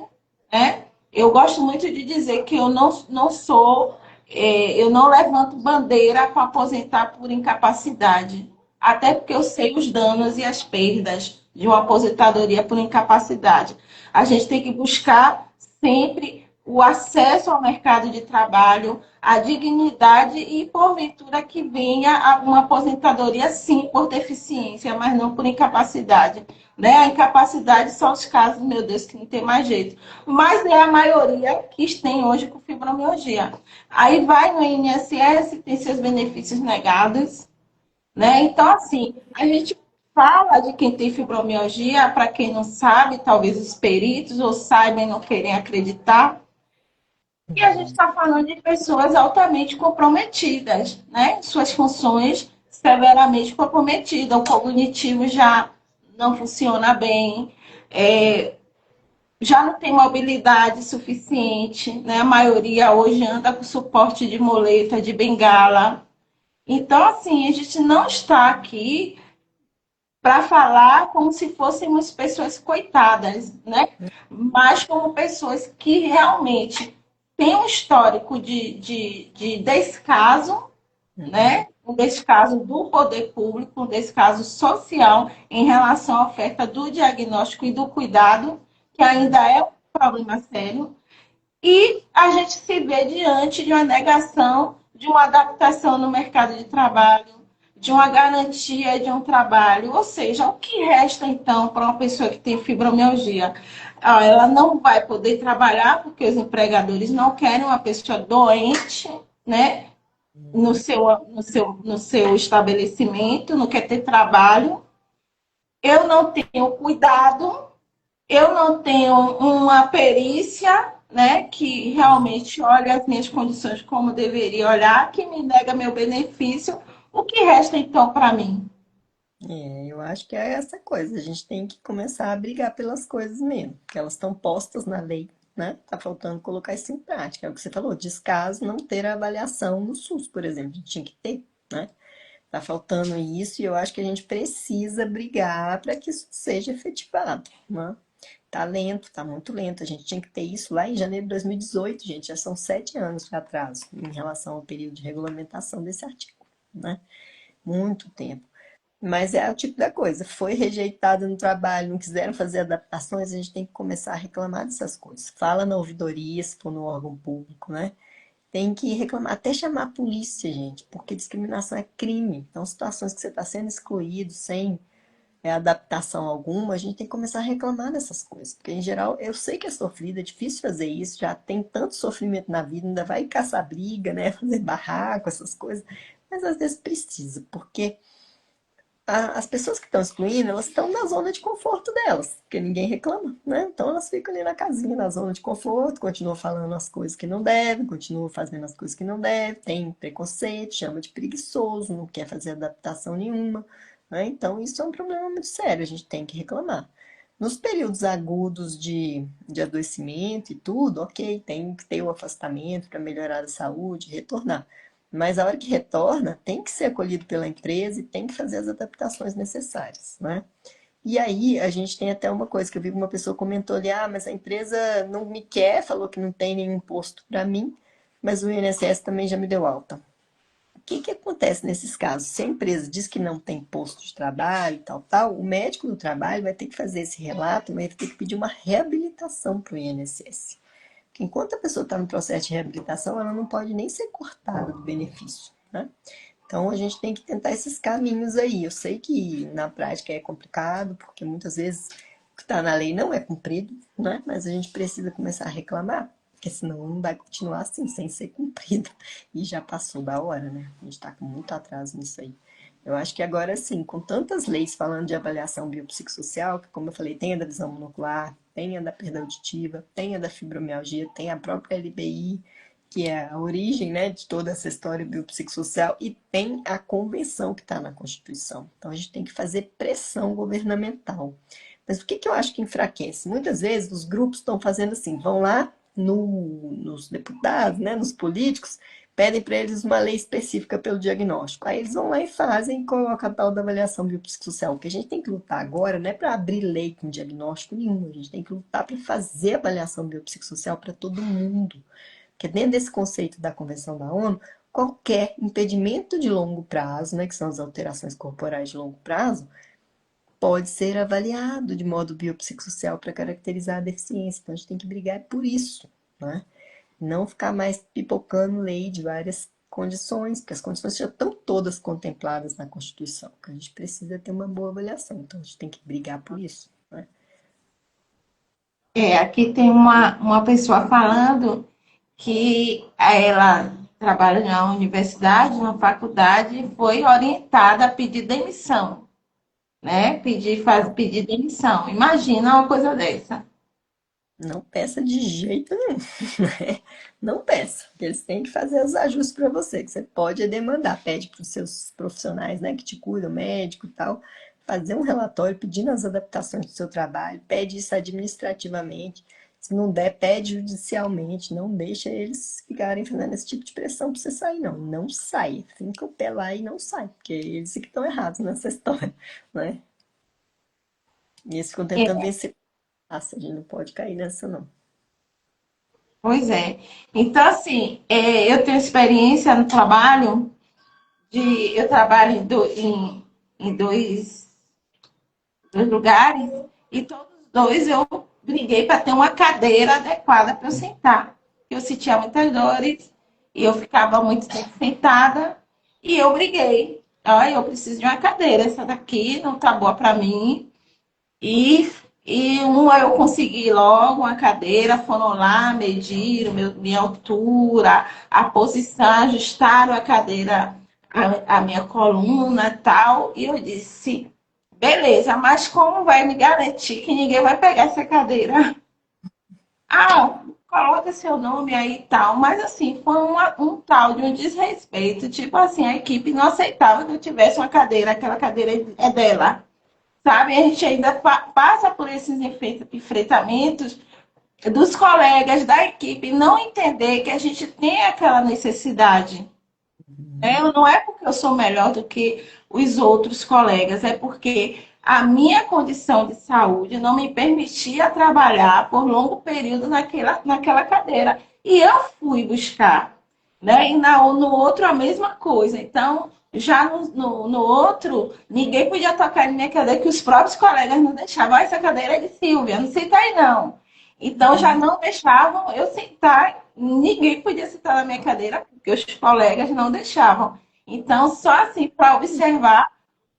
A: né? Eu gosto muito de dizer que eu não sou, eu não levanto bandeira para aposentar por incapacidade, até porque eu sei os danos e as perdas de uma aposentadoria por incapacidade. A gente tem que buscar sempre o acesso ao mercado de trabalho, a dignidade e, porventura, que venha uma aposentadoria, sim, por deficiência, mas não por incapacidade. Né? A incapacidade são os casos, meu Deus, que não tem mais jeito. Mas é a maioria que tem hoje com fibromialgia. Aí vai no INSS, tem seus benefícios negados. Né? Então, assim, a gente fala de quem tem fibromialgia, para quem não sabe, talvez os peritos ou saibam e não querem acreditar, e a gente está falando de pessoas altamente comprometidas, né? Suas funções severamente comprometidas. O cognitivo já não funciona bem, já não tem mobilidade suficiente, né? A maioria hoje anda com suporte de muleta, de bengala. Então, assim, a gente não está aqui para falar como se fôssemos pessoas coitadas, né? Mas como pessoas que realmente têm um histórico de descaso,
B: Uhum.
A: né? Um descaso do poder público, um descaso social em relação à oferta do diagnóstico e do cuidado, que ainda é um problema sério, e a gente se vê diante de uma negação de uma adaptação no mercado de trabalho, de uma garantia de um trabalho. Ou seja, o que resta então para uma pessoa que tem fibromialgia? Ah, ela não vai poder trabalhar porque os empregadores não querem uma pessoa doente, né? No seu estabelecimento, não quer ter trabalho. Eu não tenho cuidado, eu não tenho uma perícia, né, que realmente olha as minhas condições como deveria olhar, que me nega meu benefício. O que resta então para mim?
B: Eu acho que é essa coisa. A gente tem que começar a brigar pelas coisas mesmo, porque elas estão postas na lei, né? Tá faltando colocar isso em prática. É o que você falou, descaso não ter a avaliação no SUS, por exemplo. A gente tinha que ter, né? Tá faltando isso e eu acho que a gente precisa brigar para que isso seja efetivado, né? Tá lento, tá muito lento. A gente tinha que ter isso lá em janeiro de 2018, gente. Já são 7 anos de atraso em relação ao período de regulamentação desse artigo, né? Muito tempo. Mas é o tipo da coisa. Foi rejeitado no trabalho, não quiseram fazer adaptações, a gente tem que começar a reclamar dessas coisas. Fala na ouvidoria, se for no órgão público, né? Tem que reclamar, até chamar a polícia, gente, porque discriminação é crime. Então, situações que você está sendo excluído sem adaptação alguma, a gente tem que começar a reclamar dessas coisas. Porque, em geral, eu sei que é sofrido, é difícil fazer isso, já tem tanto sofrimento na vida, ainda vai caçar briga, né? Fazer barraco, essas coisas. Mas às vezes precisa, porque as pessoas que estão excluindo, elas estão na zona de conforto delas, porque ninguém reclama, né? Então elas ficam ali na casinha, na zona de conforto, continuam falando as coisas que não devem, continuam fazendo as coisas que não devem, tem preconceito, chama de preguiçoso, não quer fazer adaptação nenhuma, né? Então isso é um problema muito sério, a gente tem que reclamar. Nos períodos agudos de adoecimento e tudo, ok, tem que ter o afastamento para melhorar a saúde, retornar. Mas a hora que retorna, tem que ser acolhido pela empresa e tem que fazer as adaptações necessárias, né? E aí, a gente tem até uma coisa que eu vi que uma pessoa comentou ali, ah, mas a empresa não me quer, falou que não tem nenhum posto para mim, mas o INSS também já me deu alta. O que que acontece nesses casos? Se a empresa diz que não tem posto de trabalho e tal, tal, o médico do trabalho vai ter que fazer esse relato, vai ter que pedir uma reabilitação para o INSS. Porque enquanto a pessoa está no processo de reabilitação, ela não pode nem ser cortada do benefício, né? Então a gente tem que tentar esses caminhos aí. Eu sei que na prática é complicado, porque muitas vezes o que está na lei não é cumprido, né? Mas a gente precisa começar a reclamar, porque senão não vai continuar assim, sem ser cumprido. E já passou da hora, né? A gente está com muito atraso nisso aí. Eu acho que agora sim, com tantas leis falando de avaliação biopsicossocial, que como eu falei, tem a da visão monocular, tem a da perda auditiva, tem a da fibromialgia, tem a própria LBI, que é a origem, né, de toda essa história biopsicossocial, e tem a convenção que está na Constituição. Então a gente tem que fazer pressão governamental. Mas o que que eu acho que enfraquece? Muitas vezes os grupos estão fazendo assim, vão lá nos deputados, né, nos políticos, pedem para eles uma lei específica pelo diagnóstico. Aí eles vão lá e fazem e colocam a tal da avaliação biopsicossocial. O que a gente tem que lutar agora não é para abrir lei com diagnóstico nenhum, a gente tem que lutar para fazer avaliação biopsicossocial para todo mundo. Porque dentro desse conceito da Convenção da ONU, qualquer impedimento de longo prazo, né, que são as alterações corporais de longo prazo, pode ser avaliado de modo biopsicossocial para caracterizar a deficiência. Então a gente tem que brigar por isso, né? Não ficar mais pipocando lei de várias condições, porque as condições já estão todas contempladas na Constituição, que a gente precisa ter uma boa avaliação, então a gente tem que brigar por isso, né?
A: Aqui tem uma pessoa falando que ela trabalha na universidade, na faculdade, e foi orientada a pedir demissão, né? Pedir demissão. Imagina uma coisa dessa.
B: Não peça de jeito nenhum, né? Não peça, porque eles têm que fazer os ajustes para você, que você pode demandar, pede para os seus profissionais, né, que te cuidam, médico e tal, fazer um relatório pedindo as adaptações do seu trabalho, pede isso administrativamente, se não der, pede judicialmente, não deixa eles ficarem fazendo esse tipo de pressão para você sair, não. Não sai, finca o pé lá e não sai, porque eles é que estão errados nessa história, né? E eles ficam tentando
A: É,
B: vencer. Nossa, a gente não pode cair nessa, não.
A: pois é. Então, assim, eu tenho experiência no trabalho eu trabalho em dois lugares e todos dois eu briguei para ter uma cadeira adequada para eu sentar. Eu sentia muitas dores e eu ficava muito tempo sentada e eu briguei. Olha, eu preciso de uma cadeira, essa daqui não tá boa para mim. E, e uma eu consegui logo uma cadeira, foram lá, mediram minha altura, a posição, ajustaram a cadeira, a minha coluna e tal. E eu disse, beleza, mas como vai me garantir que ninguém vai pegar essa cadeira? Ah, coloca seu nome aí e tal. Mas assim, foi um tal de um desrespeito. Tipo assim, a equipe não aceitava que eu tivesse uma cadeira, aquela cadeira é dela. Sabe, a gente ainda passa por esses enfrentamentos dos colegas da equipe não entender que a gente tem aquela necessidade. Né? Não é porque eu sou melhor do que os outros colegas, é porque a minha condição de saúde não me permitia trabalhar por longo período naquela cadeira. E eu fui buscar. Né? E no outro a mesma coisa. Então, já no outro, ninguém podia tocar em minha cadeira, que os próprios colegas não deixavam. Ah, essa cadeira é de Silvia, não senta aí não. Então, já não deixavam eu sentar, ninguém podia sentar na minha cadeira, porque os colegas não deixavam. Então, só assim, para observar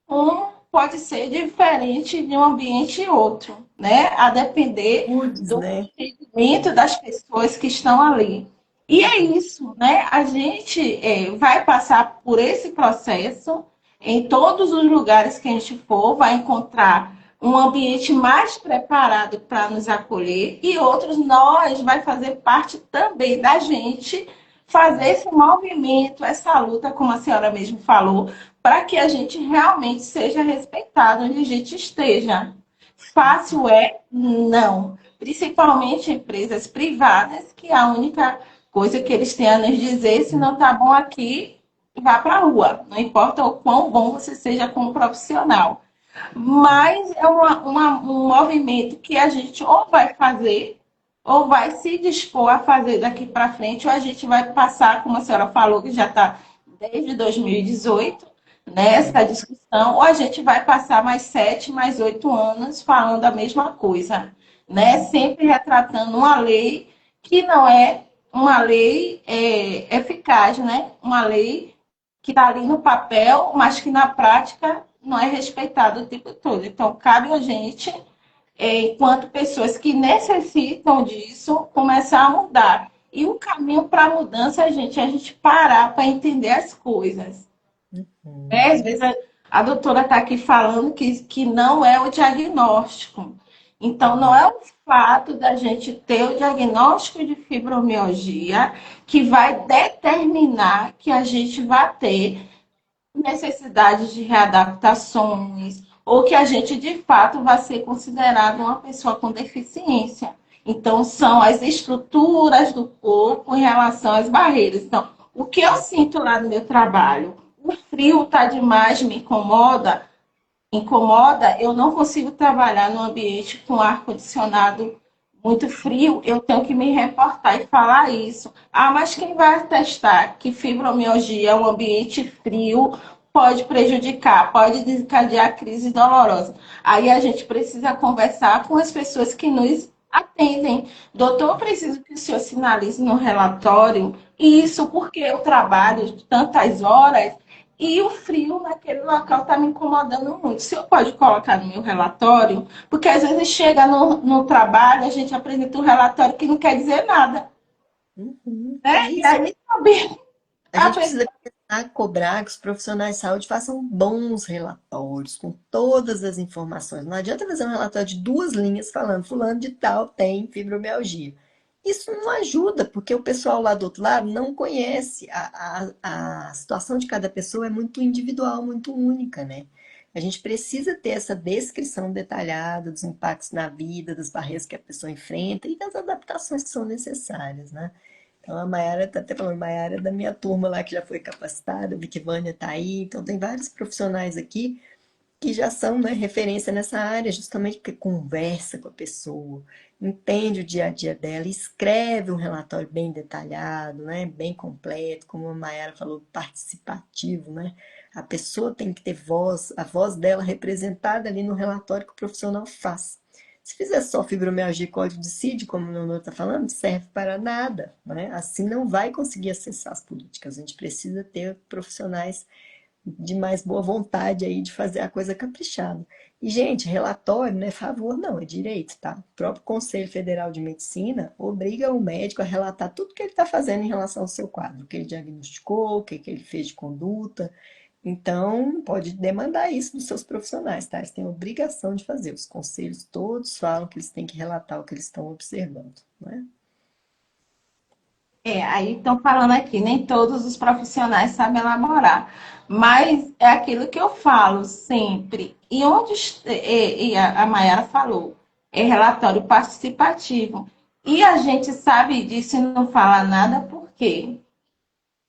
A: um pode ser diferente de um ambiente e outro, né? A depender
B: Pudes,
A: do
B: né?
A: entendimento das pessoas que estão ali. E é isso, né? A gente vai passar por esse processo em todos os lugares que a gente for, vai encontrar um ambiente mais preparado para nos acolher e outros nós vai fazer parte também da gente fazer esse movimento, essa luta, como a senhora mesmo falou, para que a gente realmente seja respeitado onde a gente esteja. Fácil é? Não. Principalmente empresas privadas, que a única coisa que eles têm a nos dizer, se não está bom aqui, vá para a rua. Não importa o quão bom você seja como profissional. Mas é um movimento que a gente ou vai fazer, ou vai se dispor a fazer daqui para frente, ou a gente vai passar, como a senhora falou, que já está desde 2018, nessa discussão, ou a gente vai passar mais 7, mais 8 anos falando a mesma coisa, né? Sempre retratando uma lei que não é uma lei eficaz, né? Uma lei que está ali no papel, mas que na prática não é respeitada o tempo todo. Então, cabe a gente, enquanto pessoas que necessitam disso, começar a mudar. E o caminho para a mudança, gente, é a gente parar para entender as coisas. Às vezes a doutora está aqui falando que não é o diagnóstico. Então, não é o fato da gente ter o diagnóstico de fibromialgia que vai determinar que a gente vai ter necessidade de readaptações ou que a gente de fato vai ser considerado uma pessoa com deficiência. Então, são as estruturas do corpo em relação às barreiras. Então, o que eu sinto lá no meu trabalho? O frio está demais, me incomoda, eu não consigo trabalhar num ambiente com ar-condicionado muito frio, eu tenho que me reportar e falar isso. Ah, mas quem vai atestar que fibromialgia é um ambiente frio pode prejudicar, pode desencadear crise dolorosa? Aí a gente precisa conversar com as pessoas que nos atendem. Doutor, eu preciso que o senhor sinalize no relatório isso, porque eu trabalho tantas horas e o frio naquele local está me incomodando muito. O senhor pode colocar no meu relatório? Porque às vezes chega no trabalho, a gente apresenta um relatório que não quer dizer nada.
B: Uhum. É
A: Né? E
B: isso.
A: aí também
B: A gente
A: apresenta.
B: precisa começar a cobrar que os profissionais de saúde façam bons relatórios com todas as informações. Não adianta fazer um relatório de 2 linhas falando fulano de tal tem fibromialgia. Isso não ajuda, porque o pessoal lá do outro lado não conhece. A situação de cada pessoa é muito individual, muito única, né? A gente precisa ter essa descrição detalhada dos impactos na vida, das barreiras que a pessoa enfrenta e das adaptações que são necessárias, né? Então a Mayara tá até falando, Mayara é da minha turma lá que já foi capacitada, a Vicky Vânia tá aí, então tem vários profissionais aqui que já são, né, referência nessa área, justamente porque conversa com a pessoa, entende o dia a dia dela, escreve um relatório bem detalhado, né, bem completo, como a Mayara falou, participativo, né? A pessoa tem que ter voz, a voz dela representada ali no relatório que o profissional faz. Se fizer só fibromialgia e código de CID, como o Leonor está falando, serve para nada, né? Assim não vai conseguir acessar as políticas. A gente precisa ter profissionais de mais boa vontade aí de fazer a coisa caprichada. E, gente, relatório não é favor, não, é direito, tá? O próprio Conselho Federal de Medicina obriga o médico a relatar tudo que ele está fazendo em relação ao seu quadro, o que ele diagnosticou, o que ele fez de conduta. Então, pode demandar isso dos seus profissionais, tá? Eles têm obrigação de fazer. Os conselhos todos falam que eles têm que relatar o que eles estão observando, né?
A: Aí estão falando aqui, nem todos os profissionais sabem elaborar, mas é aquilo que eu falo sempre. E onde e a Mayara falou, é relatório participativo. E a gente sabe disso e não fala nada, por quê?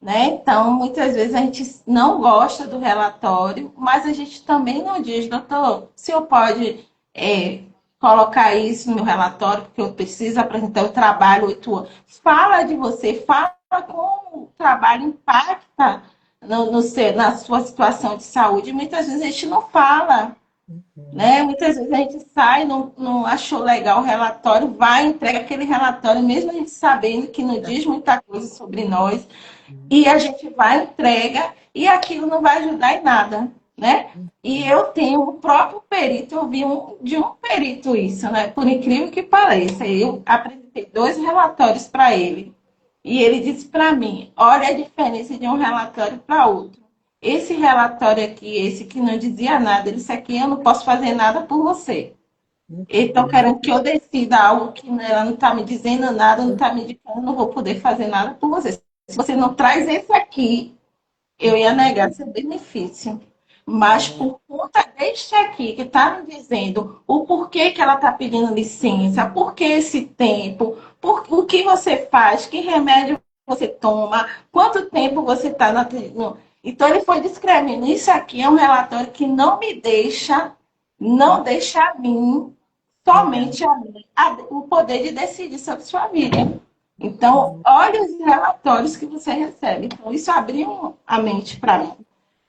A: Né? Então, muitas vezes a gente não gosta do relatório, mas a gente também não diz, doutor, o senhor pode colocar isso no meu relatório, porque eu preciso apresentar o trabalho 8 anos. Fala de você, fala como o trabalho impacta na sua situação de saúde. Muitas vezes a gente não fala, né? Muitas vezes a gente sai, não achou legal o relatório, vai, entrega aquele relatório, mesmo a gente sabendo que não diz muita coisa sobre nós, e a gente vai, entrega, e aquilo não vai ajudar em nada, né? E eu tenho o próprio perito, eu vi de um perito isso, né? Por incrível que pareça, eu apresentei 2 relatórios para ele. E ele disse para mim: olha a diferença de um relatório para outro. Esse relatório aqui, esse que não dizia nada, ele disse aqui: eu não posso fazer nada por você. Eles estão querendo que eu decida algo que ela não está me dizendo nada, não está me indicando, não vou poder fazer nada por você. Se você não traz esse aqui, eu ia negar seu benefício. Mas por conta deste aqui, que está me dizendo o porquê que ela está pedindo licença, por que esse tempo, o que você faz, que remédio você toma, quanto tempo você está na. Então, ele foi descrevendo. Isso aqui é um relatório que não deixa a mim,
B: Legal.
A: somente a mim, o poder de decidir sobre sua vida. Então, olha os relatórios que você recebe. Então, isso abriu a mente para mim.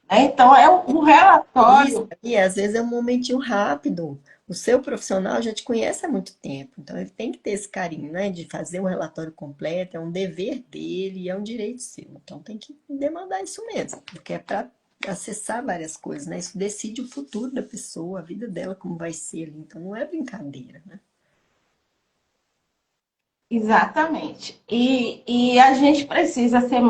A: Né? Então, é o
B: Isso
A: relatório.
B: aí, às vezes é um momentinho rápido. O seu profissional já te conhece há muito tempo, então ele tem que ter esse carinho, né, de fazer um relatório completo, é um dever dele e é um direito seu. Então tem que demandar isso mesmo, porque é para acessar várias coisas, né? Isso decide o futuro da pessoa, a vida dela, como vai ser ali. Então não é brincadeira, né?
A: Exatamente. E a gente precisa ser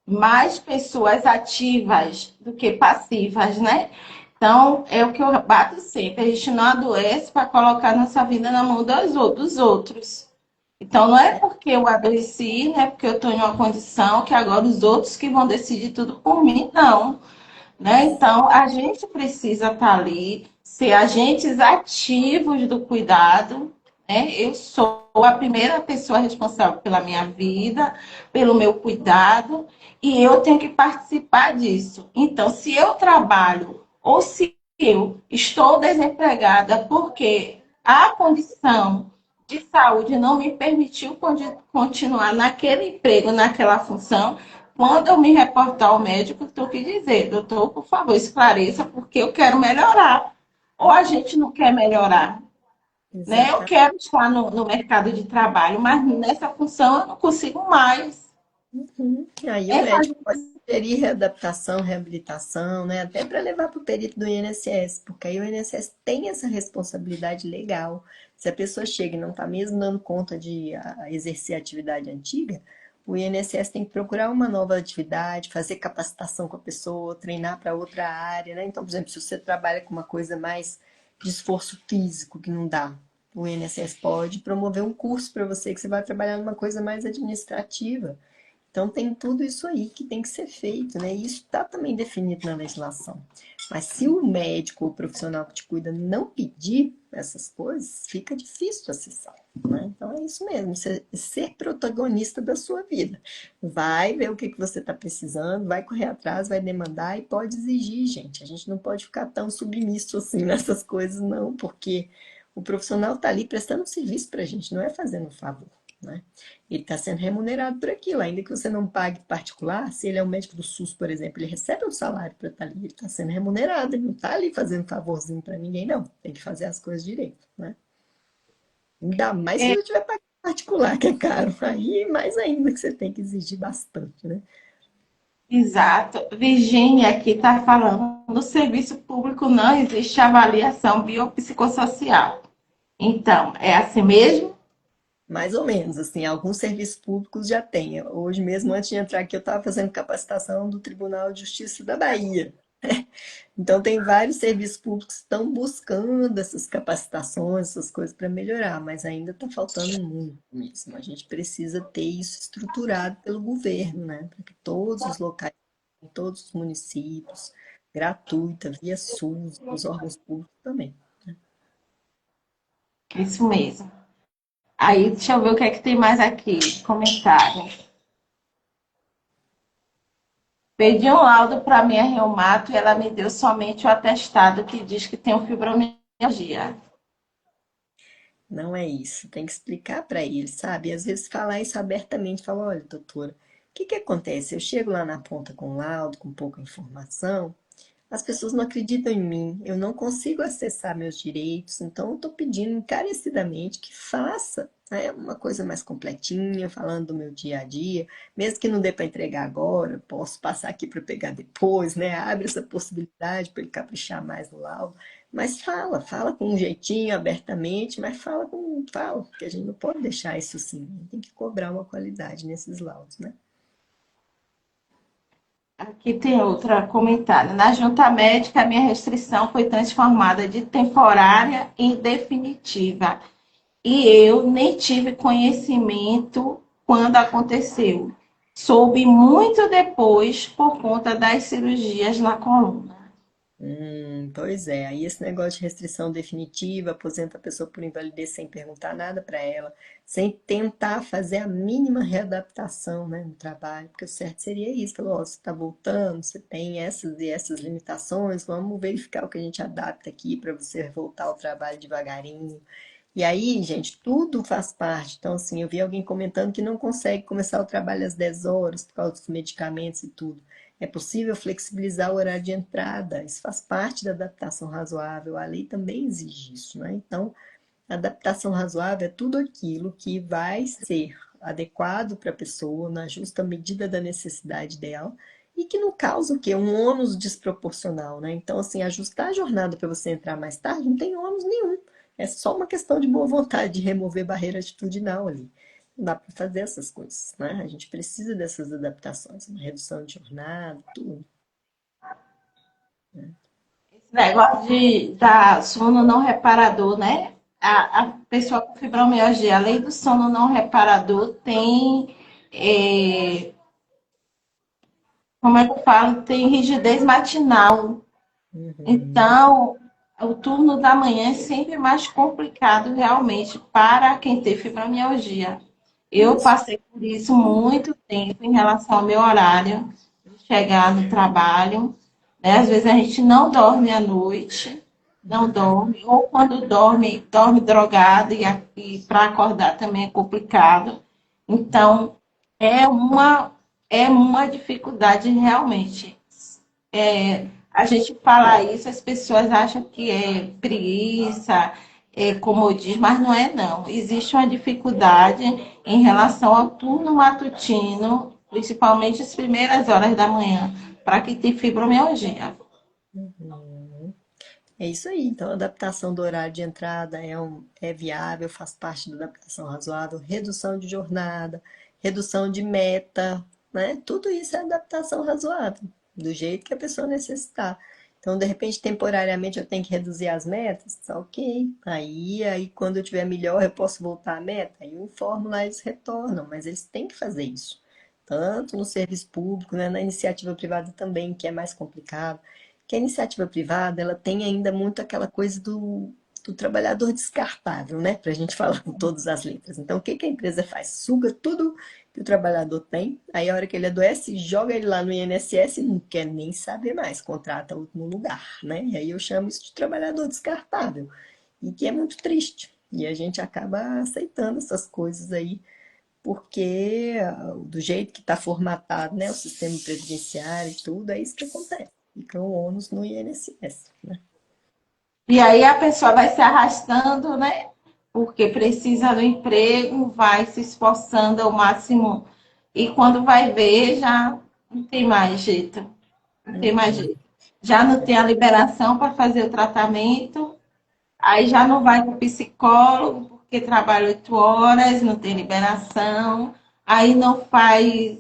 A: mais pessoas ativas do que passivas, né? Então, é o que eu bato sempre. A gente não adoece para colocar nossa vida na mão dos outros. Então, não é porque eu adoeci, não é porque eu estou em uma condição que agora os outros que vão decidir tudo por mim, não. Né? Então, a gente precisa estar ali, ser agentes ativos do cuidado. Né? Eu sou a primeira pessoa responsável pela minha vida, pelo meu cuidado, e eu tenho que participar disso. Então, se eu trabalho ou se eu estou desempregada porque a condição de saúde não me permitiu continuar naquele emprego, naquela função, quando eu me reportar ao médico, estou que dizer, doutor, por favor, esclareça, porque eu quero melhorar. Ou a gente não quer melhorar, né? Eu
B: Exatamente.
A: quero estar no mercado de trabalho, mas nessa função eu não consigo mais.
B: Uhum. Aí o
A: É
B: médico
A: fazer
B: pode sugerir readaptação, reabilitação, né? Até para levar para o perito do INSS, porque aí o INSS tem essa responsabilidade legal. Se a pessoa chega e não está mesmo dando conta de exercer a atividade antiga, o INSS tem que procurar uma nova atividade, fazer capacitação com a pessoa, treinar para outra área, né? Então, por exemplo, se você trabalha com uma coisa mais de esforço físico que não dá, o INSS pode promover um curso para você que você vai trabalhar numa coisa mais administrativa. Então, tem tudo isso aí que tem que ser feito, né? E isso está também definido na legislação. Mas se o médico ou o profissional que te cuida não pedir essas coisas, fica difícil acessar, né? Então, é isso mesmo, ser protagonista da sua vida. Vai ver o que que você está precisando, vai correr atrás, vai demandar e pode exigir, gente. A gente não pode ficar tão submisso assim nessas coisas, não, porque o profissional está ali prestando um serviço para a gente, não é fazendo um favor, né? Ele está sendo remunerado por aquilo, ainda que você não pague particular, se ele é um médico do SUS, por exemplo, ele recebe um salário para estar ali, ele está sendo remunerado, ele não está ali fazendo favorzinho para ninguém, não. Tem que fazer as coisas direito, né? Ainda mais se
A: É,
B: ele tiver pagando particular, que é caro. Aí mais ainda que você tem que exigir bastante, né?
A: exato. Virgínia aqui está falando, no serviço público não existe avaliação biopsicossocial. Então, é assim mesmo?
B: Mais ou menos, assim, alguns serviços públicos já têm. Hoje mesmo, antes de entrar aqui, eu estava fazendo capacitação do Tribunal de Justiça da Bahia. Então, tem vários serviços públicos que estão buscando essas capacitações, essas coisas para melhorar, mas ainda está faltando muito mesmo. A gente precisa ter isso estruturado pelo governo, né? Para que todos os locais, em todos os municípios, gratuita, via SUS, os órgãos públicos também.
A: Isso mesmo. Aí, deixa eu ver o que é que tem mais aqui. Comentário. Pedi um laudo para minha reumato e ela me deu somente o atestado que diz que tenho fibromialgia.
B: Não é isso, tem que explicar para ele, sabe? E às vezes falar isso abertamente, falar, olha, doutora, o que que acontece? Eu chego lá na ponta com laudo, com pouca informação, as pessoas não acreditam em mim, eu não consigo acessar meus direitos, então eu estou pedindo encarecidamente que faça, né, uma coisa mais completinha, falando do meu dia a dia, mesmo que não dê para entregar agora, posso passar aqui para pegar depois, né? Abre essa possibilidade para ele caprichar mais no laudo, mas fala com um jeitinho, abertamente, mas fala, porque a gente não pode deixar isso assim, tem que cobrar uma qualidade nesses laudos, né?
A: Aqui tem outra comentário. Na junta médica, a minha restrição foi transformada de temporária em definitiva. E eu nem tive conhecimento quando aconteceu. Soube muito depois por conta das cirurgias na coluna.
B: Pois é, aí esse negócio de restrição definitiva, aposenta a pessoa por invalidez sem perguntar nada para ela, sem tentar fazer a mínima readaptação, né, no trabalho, porque o certo seria isso, falou, ó, você está voltando, você tem essas e essas limitações, vamos verificar o que a gente adapta aqui para você voltar ao trabalho devagarinho. E aí, gente, tudo faz parte. Então, assim, eu vi alguém comentando que não consegue começar o trabalho às 10 horas por causa dos medicamentos e tudo. É possível flexibilizar o horário de entrada, isso faz parte da adaptação razoável, a lei também exige isso, né? Então, a adaptação razoável é tudo aquilo que vai ser adequado para a pessoa, na justa medida da necessidade dela, e que não causa o quê? Um ônus desproporcional, né? Então, assim, ajustar a jornada para você entrar mais tarde não tem ônus nenhum. É só uma questão de boa vontade, de remover barreira atitudinal ali. Não dá para fazer essas coisas, né? A gente precisa dessas adaptações, uma redução de jornada, tudo.
A: Esse negócio de dar sono não reparador, né? A pessoa com fibromialgia, além do sono não reparador, tem, como é que eu falo? Tem rigidez matinal.
B: Uhum.
A: Então, o turno da manhã é sempre mais complicado realmente para quem tem fibromialgia. Eu
B: Isso.
A: passei por isso muito tempo em relação ao meu horário de chegar no trabalho, né? Às vezes a gente não dorme à noite, não dorme, ou quando dorme, dorme drogado e para acordar também é complicado. Então, é uma, é uma dificuldade realmente. A gente fala isso, as pessoas acham que é preguiça, é comodismo, mas não é não. Existe uma dificuldade em relação ao turno matutino, principalmente as primeiras horas da manhã, para quem tem fibromialgia.
B: Uhum. É isso aí. Então, a adaptação do horário de entrada é viável, faz parte da adaptação razoável, redução de jornada, redução de meta, né? Tudo isso é adaptação razoável, do jeito que a pessoa necessitar. Então, de repente, temporariamente eu tenho que reduzir as metas, tá ok. Aí quando eu tiver melhor, eu posso voltar à meta. Aí eu informo lá, eles retornam, mas eles têm que fazer isso. tanto no serviço público, né, na iniciativa privada também, que é mais complicado. Que a iniciativa privada, ela tem ainda muito aquela coisa do trabalhador descartável, né? Para a gente falar com todas as letras. Então, o que que a empresa faz? Suga tudo que o trabalhador tem, aí a hora que ele adoece, joga ele lá no INSS e não quer nem saber mais, contrata outro no lugar, né? E aí eu chamo isso de trabalhador descartável, e que é muito triste. E a gente acaba aceitando essas coisas aí, porque do jeito que está formatado, né, o sistema previdenciário e tudo, é isso que acontece. Fica o ônus no INSS, né?
A: E aí a pessoa vai se arrastando, né? Porque precisa do emprego, vai se esforçando ao máximo. E quando vai ver, já não tem mais jeito. Não tem mais
B: Uhum.
A: jeito. Já não tem a liberação para fazer o tratamento, aí já não vai para o psicólogo, porque trabalha 8 horas, não tem liberação, aí não faz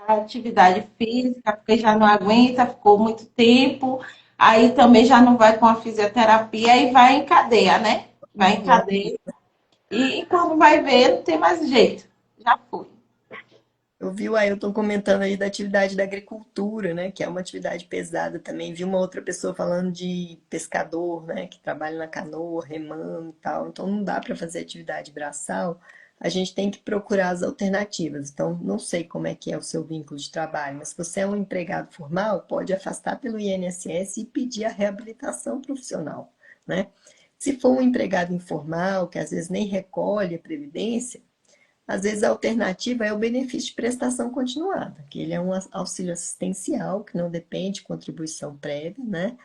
A: a atividade física, porque já não aguenta, ficou muito tempo, aí também já não vai com a fisioterapia e vai em cadeia, né? Vai em
B: Uhum.
A: cadeia. E quando vai ver, não tem mais jeito. Já foi.
B: Eu vi o Ailton comentando aí da atividade da agricultura, né? Que é uma atividade pesada também. Vi uma outra pessoa falando de pescador, né? Que trabalha na canoa, remando e tal. Então não dá para fazer atividade braçal. A gente tem que procurar as alternativas. Então, não sei como é que é o seu vínculo de trabalho, mas se você é um empregado formal, pode afastar pelo INSS e pedir a reabilitação profissional, né? Se for um empregado informal, que às vezes nem recolhe a previdência, às vezes a alternativa é o benefício de prestação continuada, que ele é um auxílio assistencial que não depende de contribuição prévia, né?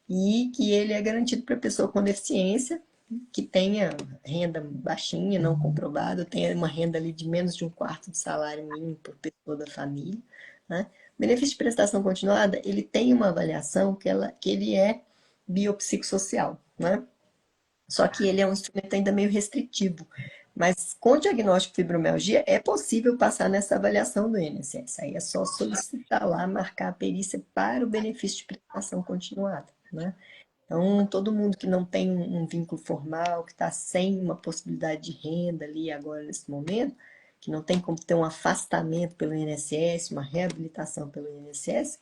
B: E que ele é garantido para a pessoa com deficiência, que tenha renda baixinha, não comprovada, tenha uma renda ali de menos de um quarto de salário mínimo por pessoa da família, né? O benefício de prestação continuada, ele tem uma avaliação que ele é biopsicossocial, né? Só que ele é um instrumento ainda meio restritivo. Mas com diagnóstico de fibromialgia é possível passar nessa avaliação do INSS. Aí é só solicitar lá, marcar a perícia para o benefício de prestação continuada, né? Então, todo mundo que não tem um vínculo formal, que está sem uma possibilidade de renda ali agora nesse momento, que não tem como ter um afastamento pelo INSS, uma reabilitação pelo INSS,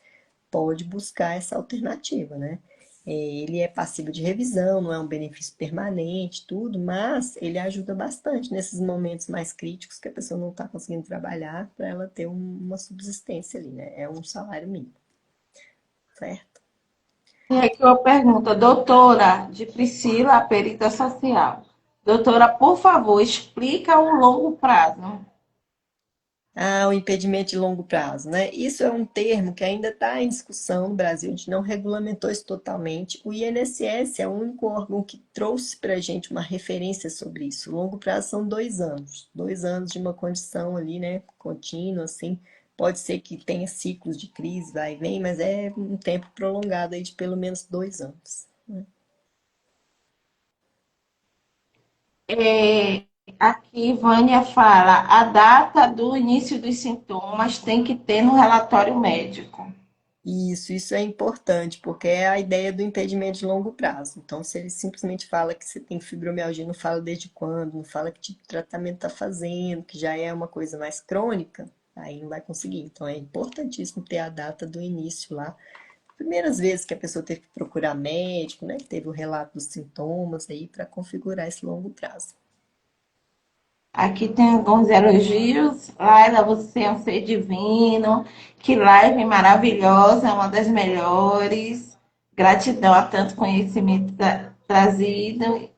B: pode buscar essa alternativa, né? Ele é passível de revisão, não é um benefício permanente, tudo, mas ele ajuda bastante nesses momentos mais críticos que a pessoa não está conseguindo trabalhar para ela ter uma subsistência ali, né? É um salário mínimo, certo?
A: E aqui uma pergunta, doutora de Priscila, a perita social. Doutora, por favor, explica o longo prazo.
B: Ah, o impedimento de longo prazo, né? Isso é um termo que ainda está em discussão no Brasil, a gente não regulamentou isso totalmente. O INSS é o único órgão que trouxe para a gente uma referência sobre isso. O longo prazo são 2 anos, 2 anos de uma condição ali, né, contínua, assim. Pode ser que tenha ciclos de crise, vai e vem, mas é um tempo prolongado aí de pelo menos 2 anos.
A: Aqui, Vânia fala, a data do início dos sintomas tem que ter no relatório médico.
B: Isso é importante, porque é a ideia do impedimento de longo prazo. Então, se ele simplesmente fala que você tem fibromialgia, não fala desde quando, não fala que tipo de tratamento está fazendo, que já é uma coisa mais crônica, aí não vai conseguir. Então, é importantíssimo ter a data do início lá. Primeiras vezes que a pessoa teve que procurar médico, né, que teve o relato dos sintomas aí para configurar esse longo prazo.
A: Aqui tem alguns elogios. Laila, você é um ser divino. Que live maravilhosa, uma das melhores. Gratidão a tanto conhecimento trazido.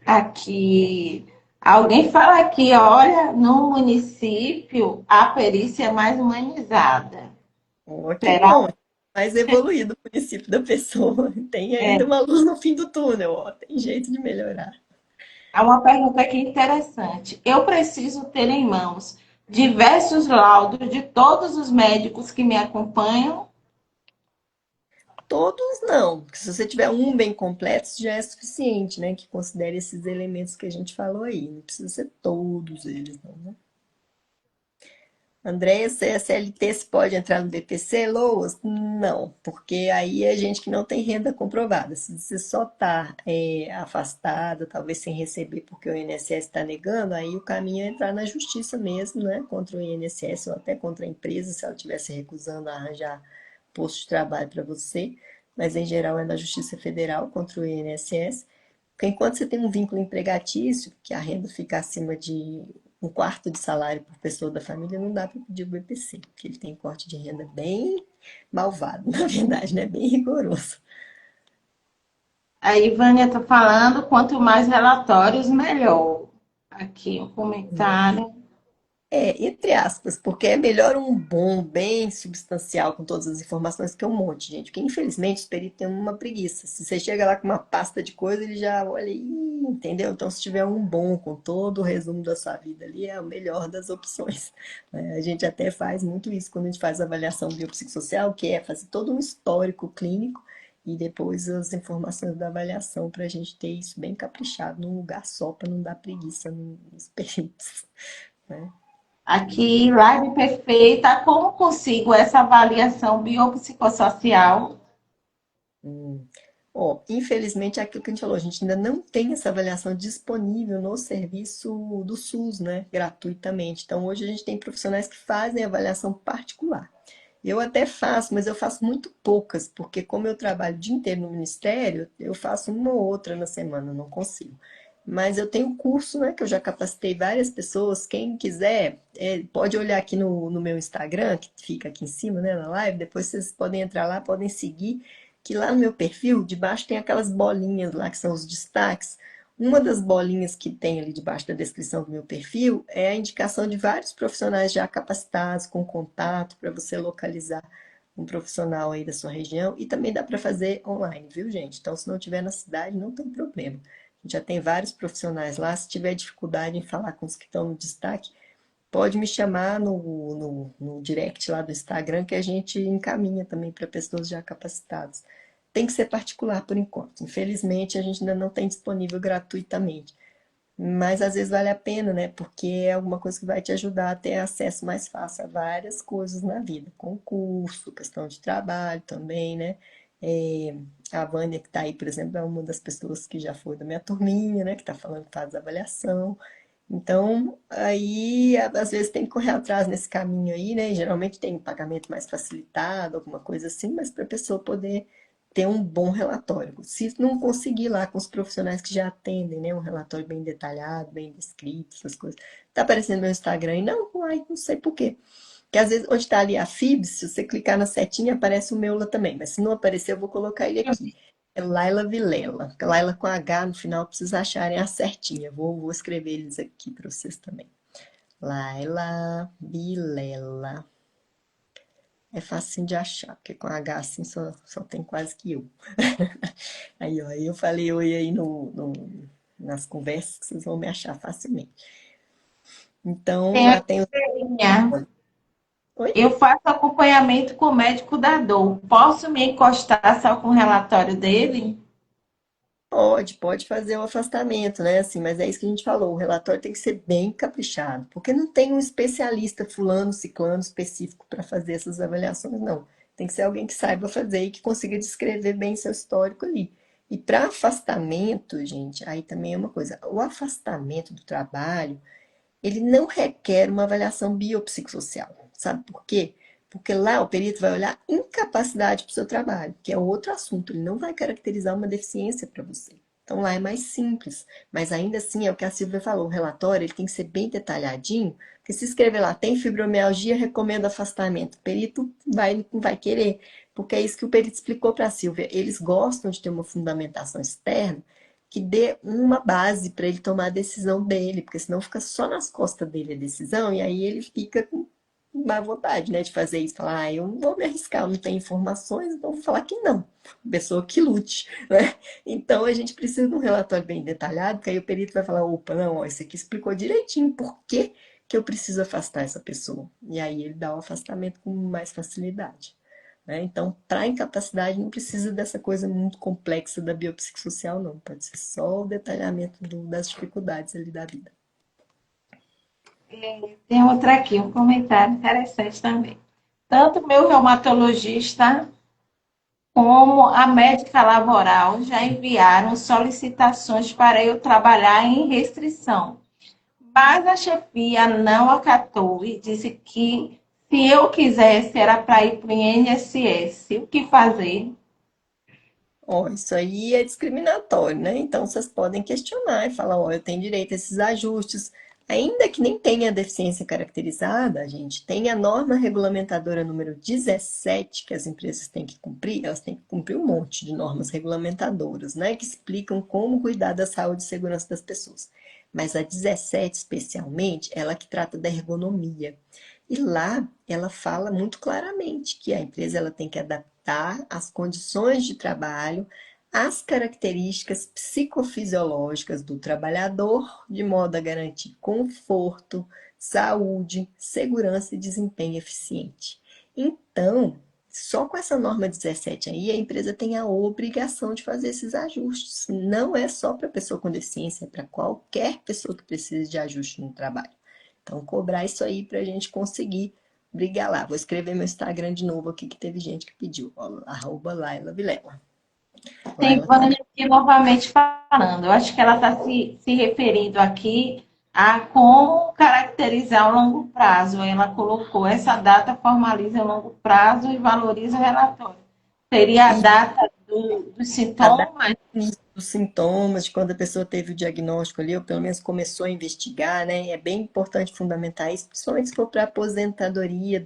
A: Aqui, alguém fala aqui, olha, no município a perícia é mais humanizada.
B: Oh, que
A: Será?
B: bom! Mais evoluído o município da pessoa. Tem ainda uma luz no fim do túnel, ó. Tem jeito de melhorar.
A: Há uma pergunta aqui interessante. Eu preciso ter em mãos diversos laudos de todos os médicos que me acompanham.
B: Todos não, porque se você tiver um bem completo, isso já é suficiente, né? Que considere esses elementos que a gente falou aí. Não precisa ser todos eles, não, né? Andréia, se é CLT, se pode entrar no BPC, Loas? Não, porque aí é gente que não tem renda comprovada. Se você só está afastada, talvez sem receber porque o INSS está negando, aí o caminho é entrar na justiça mesmo, né? Contra o INSS ou até contra a empresa, se ela estivesse recusando a arranjar posto de trabalho para você. Mas em geral é na Justiça Federal contra o INSS. Porque enquanto você tem um vínculo empregatício, que a renda fica acima de um quarto de salário por pessoa da família, não dá para pedir o BPC, porque ele tem corte de renda bem malvado, na verdade, né? Bem rigoroso.
A: A Ivânia está falando, quanto mais relatórios, melhor. Aqui um comentário.
B: Entre aspas, porque é melhor um bom, bem substancial, com todas as informações, que um monte, gente. Porque infelizmente os peritos têm uma preguiça. Se você chega lá com uma pasta de coisa, ele já olha, "Ih", entendeu? Então, se tiver um bom, com todo o resumo da sua vida ali, é o melhor das opções. A gente até faz muito isso quando a gente faz avaliação biopsicossocial, que é fazer todo um histórico clínico e depois as informações da avaliação, para a gente ter isso bem caprichado num lugar só, para não dar preguiça nos peritos, né?
A: Aqui, live perfeita. Como consigo essa avaliação biopsicossocial?
B: Ó, infelizmente, é aquilo que a gente falou, a gente ainda não tem essa avaliação disponível no serviço do SUS, né, gratuitamente. Então, hoje a gente tem profissionais que fazem avaliação particular. Eu até faço, mas eu faço muito poucas, porque como eu trabalho o dia inteiro no ministério, eu faço uma ou outra na semana, não consigo. Mas eu tenho curso, né, que eu já capacitei várias pessoas. Quem quiser, pode olhar aqui no meu Instagram, que fica aqui em cima, né, na live. Depois vocês podem entrar lá, podem seguir, que lá no meu perfil, debaixo tem aquelas bolinhas lá, que são os destaques. Uma das bolinhas que tem ali debaixo da descrição do meu perfil é a indicação de vários profissionais já capacitados, com contato, para você localizar um profissional aí da sua região. E também dá para fazer online, viu, gente? Então, se não tiver na cidade, não tem problema. A gente já tem vários profissionais lá. Se tiver dificuldade em falar com os que estão no destaque, pode me chamar no direct lá do Instagram, que a gente encaminha também para pessoas já capacitadas. Tem que ser particular por enquanto. Infelizmente, a gente ainda não tem disponível gratuitamente. Mas às vezes vale a pena, né? Porque é alguma coisa que vai te ajudar a ter acesso mais fácil a várias coisas na vida. Concurso, questão de trabalho também, né? É, a Vânia, que está aí, por exemplo, é uma das pessoas que já foi da minha turminha, né? Que está falando que faz avaliação. Então, aí, às vezes tem que correr atrás nesse caminho aí, né? E geralmente tem um pagamento mais facilitado, alguma coisa assim, mas para a pessoa poder ter um bom relatório. Se não conseguir lá com os profissionais que já atendem, né? Um relatório bem detalhado, bem descrito, essas coisas. Tá aparecendo no meu Instagram e não, ai, não sei por quê. Porque às vezes, onde está ali a FIBS, se você clicar na setinha, aparece o meu lá também. Mas se não aparecer, eu vou colocar ele aqui. É Laila Vilela. Laila com H no final, pra vocês acharem a certinha. Vou escrever eles aqui para vocês também. Laila Vilela. É fácil de achar, porque com H assim só tem quase que eu. Aí, ó, eu falei oi aí nas conversas que vocês vão me achar facilmente. Então,
A: Tem a
B: lá tem o.
A: Estrelinha.
B: Oi?
A: Eu faço acompanhamento com o médico da dor. Posso me encostar só com o relatório dele?
B: Pode fazer o afastamento, né? Assim, mas é isso que a gente falou, o relatório tem que ser bem caprichado, porque não tem um especialista fulano, ciclano específico para fazer essas avaliações, não. Tem que ser alguém que saiba fazer e que consiga descrever bem seu histórico ali. E para afastamento, gente, aí também é uma coisa, o afastamento do trabalho, ele não requer uma avaliação biopsicossocial. Sabe por quê? Porque lá o perito vai olhar incapacidade para o seu trabalho, que é outro assunto. Ele não vai caracterizar uma deficiência para você. Então lá é mais simples. Mas ainda assim é o que a Silvia falou: o relatório ele tem que ser bem detalhadinho, porque se escrever lá tem fibromialgia, recomendo afastamento. O perito não vai querer, porque é isso que o perito explicou para a Silvia. Eles gostam de ter uma fundamentação externa que dê uma base para ele tomar a decisão dele, porque senão fica só nas costas dele a decisão, e aí ele fica com má vontade, né, de fazer isso, falar, eu não vou me arriscar, eu não tenho informações, então vou falar que não, pessoa que lute, né? Então a gente precisa de um relatório bem detalhado, que aí o perito vai falar, opa, não, ó, esse aqui explicou direitinho por que que eu preciso afastar essa pessoa. E aí ele dá o afastamento com mais facilidade. Né? Então, para incapacidade, não precisa dessa coisa muito complexa da biopsicossocial, não. Pode ser só o detalhamento das dificuldades ali da vida.
A: Tem outra aqui, um comentário interessante também. Tanto meu reumatologista como a médica laboral já enviaram solicitações para eu trabalhar em restrição, mas a chefia não acatou e disse que se eu quisesse era para ir para o INSS. O que fazer?
B: Ó, isso aí é discriminatório, né? Então vocês podem questionar e falar, ó, eu tenho direito a esses ajustes. Ainda que nem tenha deficiência caracterizada, a gente tem a norma regulamentadora número 17 que as empresas têm que cumprir, elas têm que cumprir um monte de normas regulamentadoras, né? Que explicam como cuidar da saúde e segurança das pessoas. Mas a 17, especialmente, ela que trata da ergonomia. E lá ela fala muito claramente que a empresa ela tem que adaptar as condições de trabalho às características psicofisiológicas do trabalhador, de modo a garantir conforto, saúde, segurança e desempenho eficiente. Então, só com essa norma 17 aí, a empresa tem a obrigação de fazer esses ajustes. Não é só para pessoa com deficiência, é para qualquer pessoa que precise de ajuste no trabalho. Então, cobrar isso aí para a gente conseguir brigar lá. Vou escrever meu Instagram de novo aqui, que teve gente que pediu. Ó, @ Laila Vilela.
A: Tem
B: Laila tá.
A: Vânia aqui novamente falando. Eu acho que ela está se referindo aqui a como caracterizar o longo prazo. Ela colocou essa data formaliza o longo prazo e valoriza o relatório. Seria a
B: E
A: data dos
B: a dar
A: sintomas.
B: início dos sintomas, de quando a pessoa teve o diagnóstico ali, ou pelo menos começou a investigar, né? É bem importante fundamentar isso, principalmente se for para a aposentadoria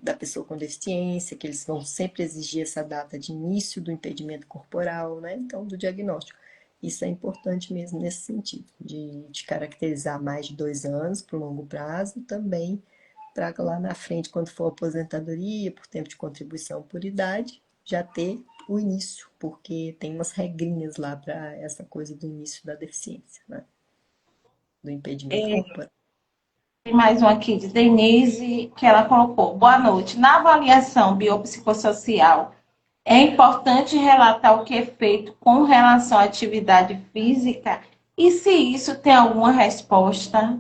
B: da pessoa com deficiência, que eles vão sempre exigir essa data de início do impedimento corporal, né? Então, do diagnóstico. Isso é importante mesmo nesse sentido, de caracterizar mais de 2 anos para o longo prazo, também para lá na frente, quando for aposentadoria, por tempo de contribuição por idade, já ter o início, porque tem umas regrinhas lá para essa coisa do início da deficiência, né? Do impedimento corporal.
A: Tem mais um aqui de Denise, que ela colocou. Boa noite. Na avaliação biopsicossocial, é importante relatar o que é feito com relação à atividade física e se isso tem alguma resposta.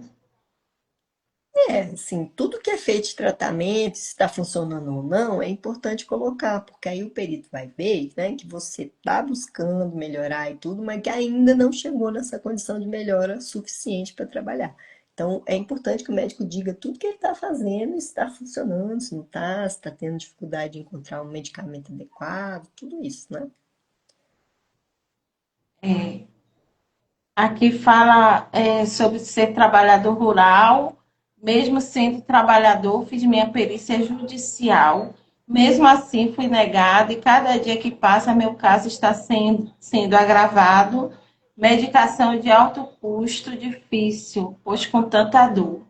B: É, assim, tudo que é feito de tratamento, se está funcionando ou não, é importante colocar, porque aí o perito vai ver, né, que você está buscando melhorar e tudo, mas que ainda não chegou nessa condição de melhora suficiente para trabalhar. Então, é importante que o médico diga tudo que ele está fazendo, se está funcionando, se não está, se está tendo dificuldade de encontrar um medicamento adequado, tudo isso, né?
A: É, aqui fala sobre ser trabalhador rural, mesmo sendo trabalhador, fiz minha perícia judicial. Mesmo assim, fui negada e cada dia que passa, meu caso está sendo agravado. Medicação de alto custo, difícil, pois com tanta dor.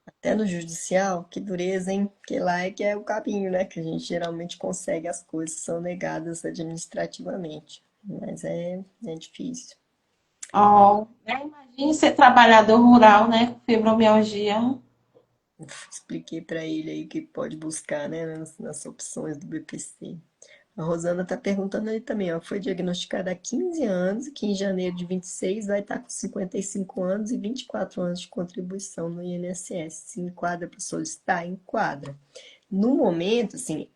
B: Até no judicial, que dureza, hein? Porque lá é que é o caminho, né? Que a gente geralmente consegue as coisas que são negadas administrativamente. Mas é difícil.
A: Oh, né? Imagine ser trabalhador rural, né? Com fibromialgia.
B: Expliquei para ele aí que pode buscar, né? Nas opções do BPC. A Rosana está perguntando aí também, ó, foi diagnosticada há 15 anos, que em janeiro de 26 vai estar com 55 anos e 24 anos de contribuição no INSS. Se enquadra para solicitar? Enquadra. No momento, assim,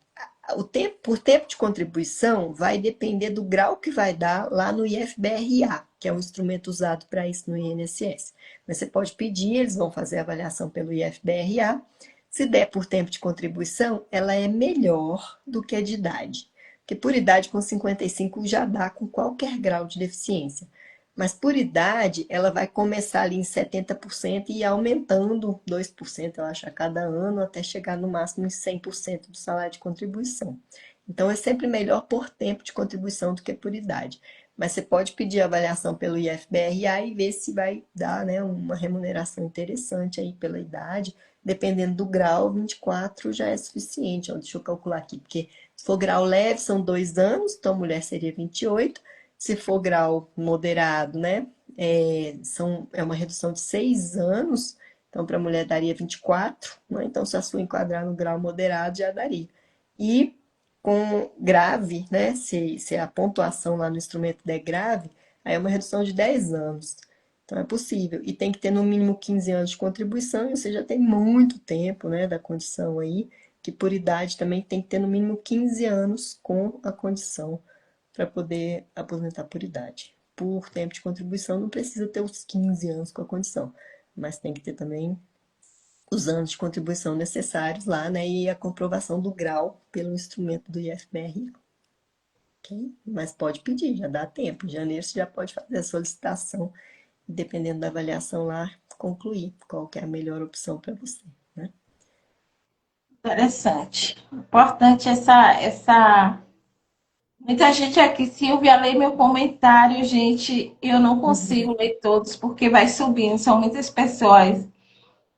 B: o tempo, por tempo de contribuição vai depender do grau que vai dar lá no IFBRA, que é um instrumento usado para isso no INSS. Mas você pode pedir, eles vão fazer a avaliação pelo IFBRA. Se der por tempo de contribuição, ela é melhor do que a de idade. Porque por idade, com 55 já dá com qualquer grau de deficiência. Mas por idade, ela vai começar ali em 70% e ir aumentando 2%, eu acho, a cada ano, até chegar no máximo em 100% do salário de contribuição. Então, é sempre melhor por tempo de contribuição do que por idade. Mas você pode pedir avaliação pelo IFBRA e ver se vai dar, né, uma remuneração interessante aí pela idade. Dependendo do grau, 24 já é suficiente. Ó, deixa eu calcular aqui, porque se for grau leve, são 2 anos, então mulher seria 28. Se for grau moderado, né? É uma redução de 6 anos, então para a mulher daria 24, né? Então, se a sua enquadrar no grau moderado, já daria. E com grave, né? Se a pontuação lá no instrumento der grave, aí é uma redução de 10 anos. Então é possível. E tem que ter no mínimo 15 anos de contribuição, e você já tem muito tempo, né, da condição aí, que por idade também tem que ter no mínimo 15 anos com a condição para poder aposentar por idade. Por tempo de contribuição não precisa ter os 15 anos com a condição, mas tem que ter também os anos de contribuição necessários lá, né, e a comprovação do grau pelo instrumento do IFBR. Ok? Mas pode pedir, já dá tempo. Em janeiro você já pode fazer a solicitação e, dependendo da avaliação lá, concluir qual que é a melhor opção para você, né?
A: Interessante. Importante essa. Muita gente aqui, Silvia, lê meu comentário, gente. Eu não
B: Uhum.
A: consigo ler todos porque vai subindo, são muitas pessoas.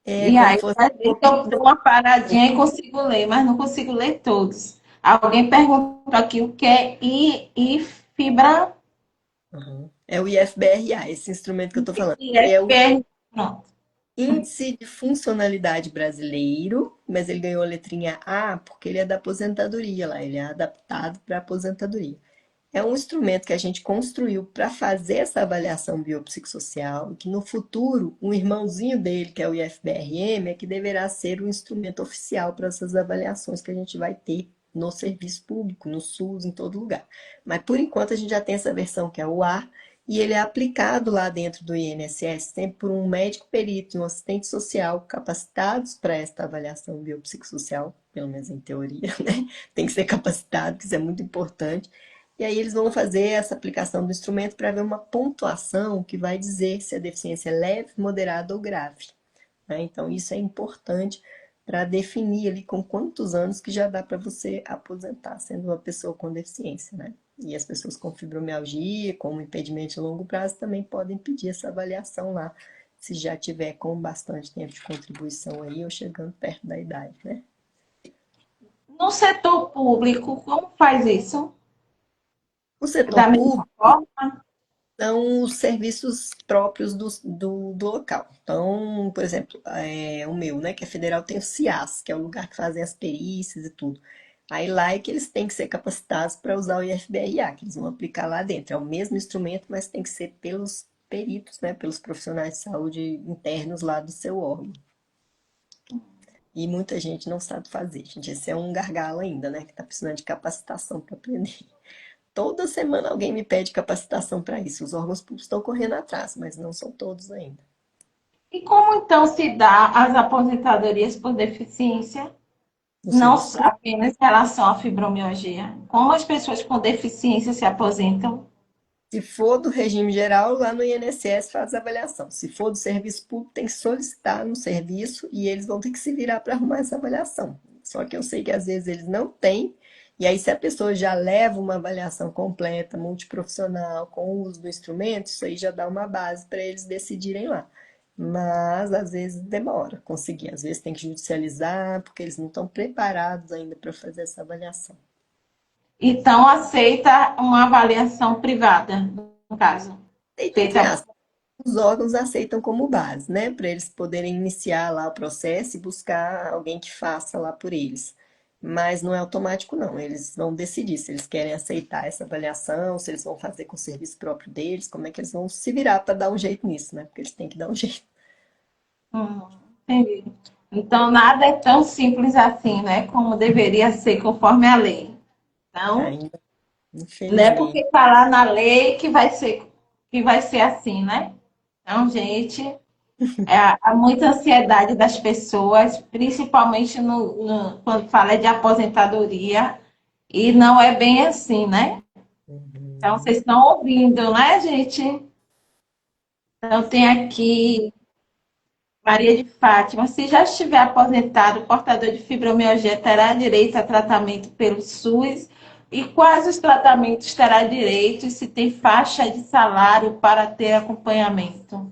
B: É
A: E
B: como
A: aí,
B: fosse
A: às
B: um
A: vezes eu dou
B: pouquinho.
A: uma paradinha e consigo ler, mas não consigo ler todos. Alguém perguntou aqui o que é fibra
B: Uhum. É o IFBRA, esse instrumento que eu estou falando.
A: e
B: Ele é o
A: FPR. Pronto.
B: Índice de Funcionalidade Brasileiro, mas ele ganhou a letrinha A porque ele é da aposentadoria lá, ele é adaptado para aposentadoria. É um instrumento que a gente construiu para fazer essa avaliação biopsicossocial e que no futuro um irmãozinho dele, que é o IFBRM, é que deverá ser o instrumento oficial para essas avaliações que a gente vai ter no serviço público, no SUS, em todo lugar. Mas por enquanto a gente já tem essa versão que é o A e ele é aplicado lá dentro do INSS sempre por um médico perito e um assistente social capacitados para esta avaliação biopsicossocial, pelo menos em teoria, né? Tem que ser capacitado, que isso é muito importante. E aí eles vão fazer essa aplicação do instrumento para ver uma pontuação que vai dizer se a deficiência é leve, moderada ou grave, né? Então isso é importante para definir ali com quantos anos que já dá para você aposentar, sendo uma pessoa com deficiência, né? E as pessoas com fibromialgia, com impedimento de longo prazo, também podem pedir essa avaliação lá, se já tiver com bastante tempo de contribuição aí ou chegando perto da idade, né?
A: No setor público, como faz isso?
B: O setor
A: Da mesma
B: público
A: forma?
B: são os serviços próprios do local. Então, por exemplo, o meu, né, que é federal, tem o CIAS, que é o lugar que fazem as perícias e tudo. Aí lá é que eles têm que ser capacitados para usar o IFBRA, que eles vão aplicar lá dentro. É o mesmo instrumento, mas tem que ser pelos peritos, né, pelos profissionais de saúde internos lá do seu órgão. E muita gente não sabe fazer, gente. Esse é um gargalo ainda, né, que está precisando de capacitação para aprender. Toda semana alguém me pede capacitação para isso. Os órgãos públicos estão correndo atrás, mas não são todos ainda.
A: E como então se dá as aposentadorias por deficiência?
B: No
A: Não
B: serviço público,
A: apenas em relação à fibromialgia. Como as pessoas com deficiência se aposentam?
B: se for do regime geral, lá no INSS faz a avaliação. Se for do serviço público, tem que solicitar no serviço e eles vão ter que se virar para arrumar essa avaliação. Só que eu sei que às vezes eles não têm, e aí se a pessoa já leva uma avaliação completa, multiprofissional, com o uso do instrumento, isso aí já dá uma base para eles decidirem lá. Mas às vezes demora conseguir, às vezes tem que judicializar, porque eles não estão preparados ainda para fazer essa avaliação.
A: Então, aceita uma avaliação privada, no caso,
B: Aceita entre
A: feita.
B: aspas, os órgãos aceitam como base, né? Para eles poderem iniciar lá o processo e buscar alguém que faça lá por eles. Mas não é automático, não. Eles vão decidir se eles querem aceitar essa avaliação, se eles vão fazer com o serviço próprio deles, como é que eles vão se virar para dar um jeito nisso, né? Porque eles têm que dar um jeito.
A: Hum, entendi. Então, nada é tão simples assim, né? Como deveria ser conforme a lei. Então,
B: Ainda,
A: não é
B: infelizmente.
A: porque está lá na lei que vai ser assim, né? Então, gente, há muita ansiedade das pessoas, principalmente quando fala de aposentadoria, e não é bem assim, né? Então,
B: Uhum.
A: vocês estão ouvindo, né, gente? Então, tem aqui Maria de Fátima. Se já estiver aposentado, o portador de fibromialgia terá direito a tratamento pelo SUS? E quais os tratamentos terá direito e se tem faixa de salário para ter acompanhamento?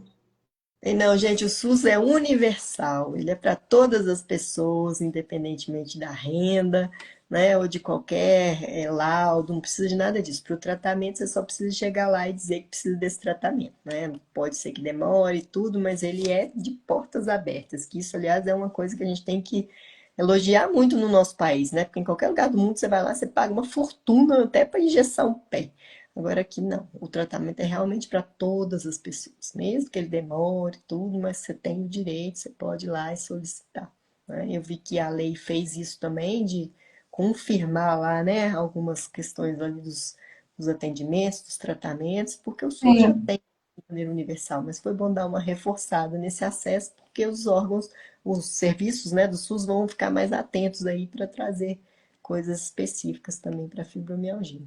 B: E não, gente, o SUS é universal, ele é para todas as pessoas, independentemente da renda, né, ou de qualquer laudo, não precisa de nada disso. Para o tratamento, você só precisa chegar lá e dizer que precisa desse tratamento, né? Pode ser que demore e tudo, mas ele é de portas abertas, que isso, aliás, é uma coisa que a gente tem que elogiar muito no nosso país, né? Porque em qualquer lugar do mundo você vai lá, você paga uma fortuna até para injeção um pé. Agora aqui não, o tratamento é realmente para todas as pessoas, mesmo que ele demore tudo, mas você tem o direito, você pode ir lá e solicitar, né? Eu vi que a lei fez isso também, de confirmar lá, né, algumas questões ali dos atendimentos, dos tratamentos, porque o SUS já
C: Sim.
B: tem de maneira universal, mas foi bom dar uma reforçada nesse acesso, porque os órgãos, os serviços, né, do SUS vão ficar mais atentos aí para trazer coisas específicas também para fibromialgia.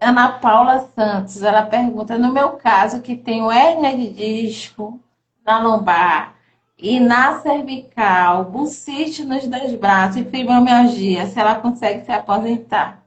C: Ana Paula Santos, ela pergunta, no meu caso, que tenho hérnia de disco na lombar e na cervical, bursite nos dois braços e fibromialgia, se ela consegue se aposentar.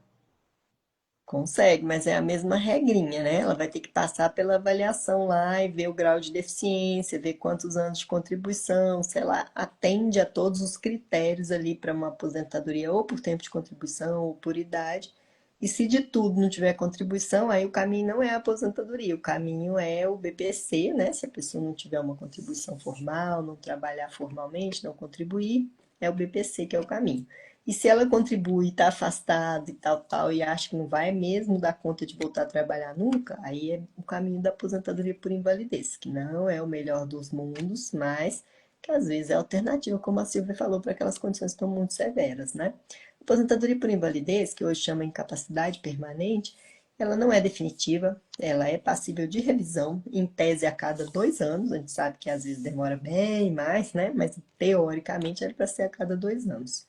B: Consegue, mas é a mesma regrinha, né? Ela vai ter que passar pela avaliação lá e ver o grau de deficiência, ver quantos anos de contribuição, se ela atende a todos os critérios ali para uma aposentadoria, ou por tempo de contribuição, ou por idade. E se de tudo não tiver contribuição, aí o caminho não é a aposentadoria, o caminho é o BPC, né? Se a pessoa não tiver uma contribuição formal, não trabalhar formalmente, não contribuir, é o BPC que é o caminho. E se ela contribui, está afastada e tal, tal, e acha que não vai mesmo dar conta de voltar a trabalhar nunca, aí é o caminho da aposentadoria por invalidez, que não é o melhor dos mundos, mas que às vezes é alternativa, como a Silvia falou, para aquelas condições que estão muito severas, né? Aposentadoria por invalidez, que hoje chama incapacidade permanente, ela não é definitiva, ela é passível de revisão, em tese a cada 2 anos, a gente sabe que às vezes demora bem mais, né? Mas teoricamente era para ser a cada 2 anos.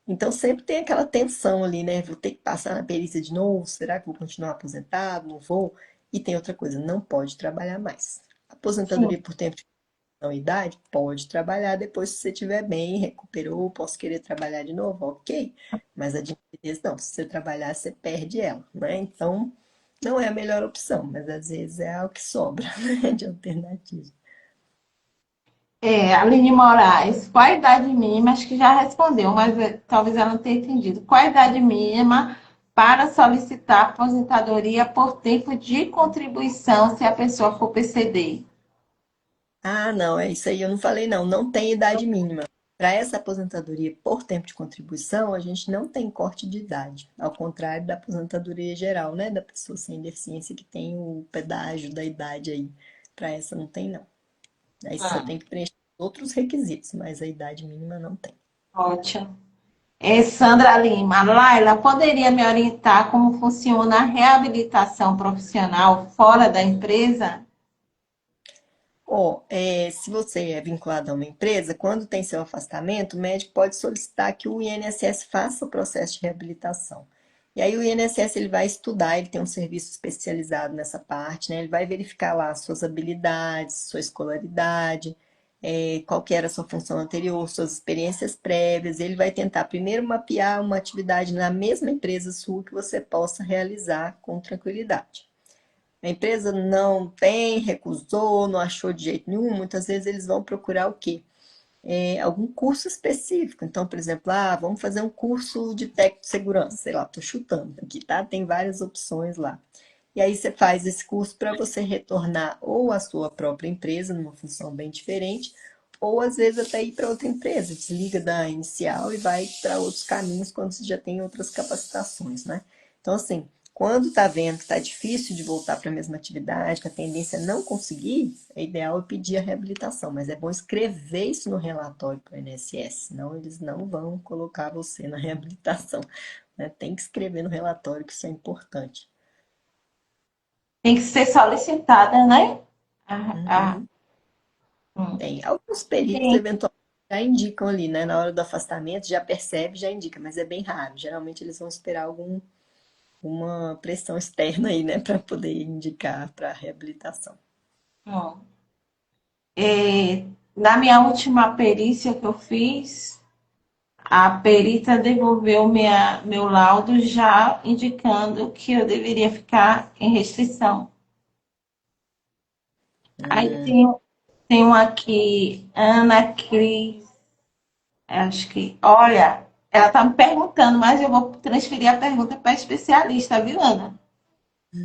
B: Então sempre tem aquela tensão ali, né? Vou ter que passar na perícia de novo? Será que vou continuar aposentado? Não vou? E tem outra coisa, não pode trabalhar mais. Aposentadoria
C: Sim.
B: por tempo de não idade, pode trabalhar depois se você estiver bem, recuperou, posso querer trabalhar de novo, ok. Mas a de invalidez não, se você trabalhar, você perde ela, né? Então não é a melhor opção, mas às vezes é o que sobra, né, de alternativa.
C: Aline Moraes, qual a idade mínima? Acho que já respondeu, mas talvez ela não tenha entendido. Qual a idade mínima para solicitar aposentadoria por tempo de contribuição se a pessoa for PCD?
B: Ah, não, é isso aí, eu não falei não, não tem idade mínima. Para essa aposentadoria por tempo de contribuição, a gente não tem corte de idade, ao contrário da aposentadoria geral, né, da pessoa sem deficiência que tem o pedágio da idade aí. Para essa não tem não. Aí só
C: Ah,
B: tem que preencher outros requisitos, mas a idade mínima não tem.
C: ótimo. Sandra Lima, Laila, poderia me orientar como funciona a reabilitação profissional fora da empresa?
B: Ó, se você é vinculado a uma empresa, quando tem seu afastamento, o médico pode solicitar que o INSS faça o processo de reabilitação. E aí o INSS ele vai estudar, ele tem um serviço especializado nessa parte, né? Ele vai verificar lá suas habilidades, sua escolaridade, qual que era a sua função anterior, suas experiências prévias. Ele vai tentar primeiro mapear uma atividade na mesma empresa sua que você possa realizar com tranquilidade. A empresa não tem, recusou, não achou de jeito nenhum, muitas vezes eles vão procurar o quê? Algum curso específico. Então, por exemplo, vamos fazer um curso de técnico de segurança, sei lá, estou chutando aqui, tá? Tem várias opções lá. E aí você faz esse curso para você retornar ou à sua própria empresa, numa função bem diferente, ou às vezes até ir para outra empresa, desliga da inicial e vai para outros caminhos quando você já tem outras capacitações, né? Então, assim, quando tá vendo que tá difícil de voltar para a mesma atividade, que a tendência é não conseguir, é ideal pedir a reabilitação, mas é bom escrever isso no relatório para o INSS, senão eles não vão colocar você na reabilitação, né? Tem que escrever no relatório que isso é importante.
C: Tem que ser solicitada, né? Ah, ah,
B: Uhum.
C: hum.
B: Tem. Alguns peritos,
C: Sim.
B: eventualmente, já indicam ali, né? Na hora do afastamento, já percebe, já indica, mas é bem raro. Geralmente eles vão esperar uma pressão externa aí, né? Para poder indicar para reabilitação.
C: Hum. Na minha última perícia que eu fiz, a perita devolveu meu laudo já indicando que eu deveria ficar em restrição. Aí
B: Hum,
C: tem um aqui, Ana Cris, acho que, olha, ela está me perguntando, mas eu vou transferir a pergunta para especialista, viu, Ana?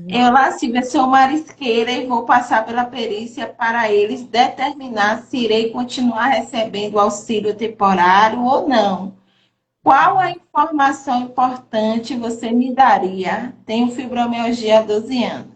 C: Eu, lá, Silvia, sou marisqueira e vou passar pela perícia para eles determinar se irei continuar recebendo auxílio temporário ou não. Qual a informação importante você me daria? Tenho fibromialgia há 12 anos.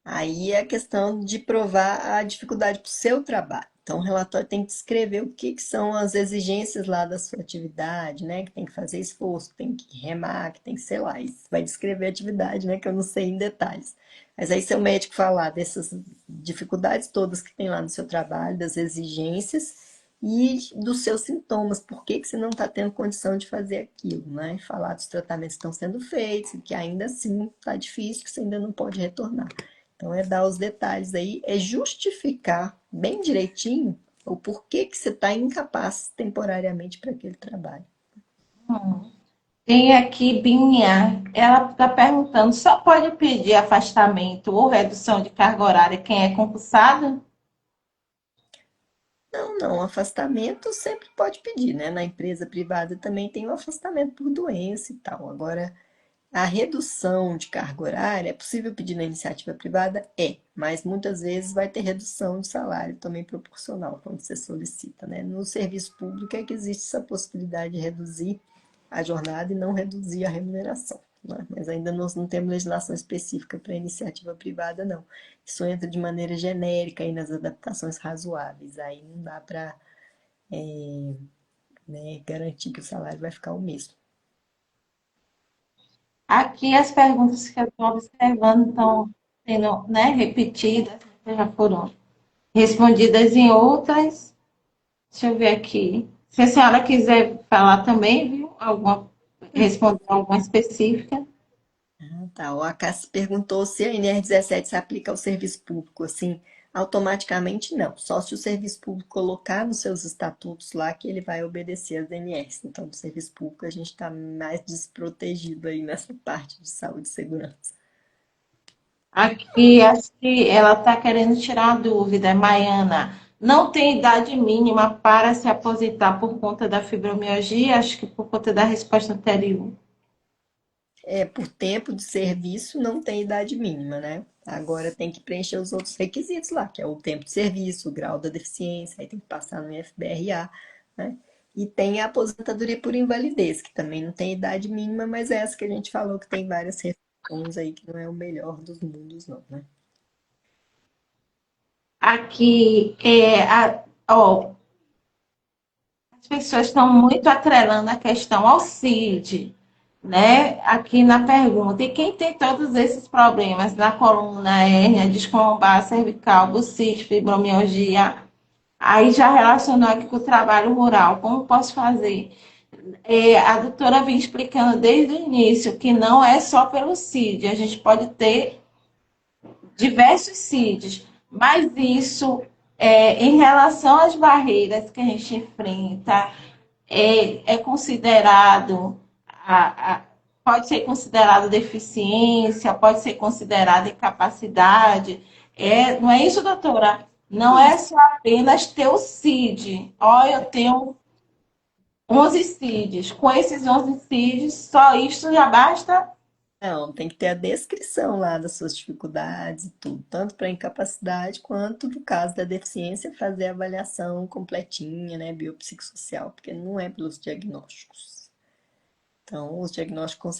B: Aí é a questão de provar a dificuldade para o seu trabalho. Então, o relatório tem que descrever o que são as exigências lá da sua atividade, né? Que tem que fazer esforço, que tem que remar, que tem que, sei lá, isso vai descrever a atividade, né? Que eu não sei em detalhes. Mas aí, se o médico falar dessas dificuldades todas que tem lá no seu trabalho, das exigências e dos seus sintomas, por que você não está tendo condição de fazer aquilo, né? Falar dos tratamentos que estão sendo feitos, que ainda assim está difícil, que você ainda não pode retornar. Então, é dar os detalhes aí, é justificar bem direitinho o porquê que você está incapaz temporariamente para aquele trabalho.
C: Tem aqui Binha, ela está perguntando, só pode pedir afastamento ou redução de carga horária quem é concursado?
B: Não, não, afastamento sempre pode pedir, né? Na empresa privada também tem o afastamento por doença e tal. Agora, a redução de carga horária é possível pedir na iniciativa privada? É, mas muitas vezes vai ter redução de salário também proporcional quando você solicita, né? No serviço público é que existe essa possibilidade de reduzir a jornada e não reduzir a remuneração, né? Mas ainda não temos legislação específica para a iniciativa privada, não. Isso entra de maneira genérica aí nas adaptações razoáveis, aí não dá para garantir que o salário vai ficar o mesmo.
C: Aqui as perguntas que eu estou observando estão sendo, né, repetidas, já foram respondidas em outras. Deixa eu ver aqui. Se a senhora quiser falar também, viu? Responder alguma específica.
B: Tá, o Acácio perguntou se a NR17 se aplica ao serviço público, assim, automaticamente não. Só se o serviço público colocar nos seus estatutos lá que ele vai obedecer às NRs. Então, no serviço público a gente está mais desprotegido aí nessa parte de saúde e segurança.
C: Aqui, acho que ela está querendo tirar a dúvida, Maiana. Não tem idade mínima para se aposentar por conta da fibromialgia? Acho que por conta da resposta anterior.
B: Por tempo de serviço não tem idade mínima, né? Agora tem que preencher os outros requisitos lá, que é o tempo de serviço, o grau da deficiência, aí tem que passar no IFBRA, né? E tem a aposentadoria por invalidez, que também não tem idade mínima, mas é essa que a gente falou que tem várias restrições aí, que não é o melhor dos mundos, não, né?
C: Aqui, ó, as pessoas estão muito atrelando a questão ao CID, né? Aqui na pergunta. E quem tem todos esses problemas na coluna, hérnia, disco lombar, cervical, bucite, fibromialgia, aí já relacionou aqui com o trabalho rural. Como posso fazer? A doutora vem explicando desde o início que não é só pelo CID, a gente pode ter diversos CIDs, mas isso, em relação às barreiras que a gente enfrenta, é considerado, pode ser considerado deficiência, pode ser considerado incapacidade. Não é isso, doutora? Não é só apenas ter o CID. Olha, eu tenho 11 CIDs. Com esses 11 CIDs, só isso já basta?
B: Não, tem que ter a descrição lá das suas dificuldades e tudo, tanto para incapacidade quanto, no caso da deficiência, fazer a avaliação completinha, né, biopsicossocial, porque não é pelos diagnósticos. Então, os diagnósticos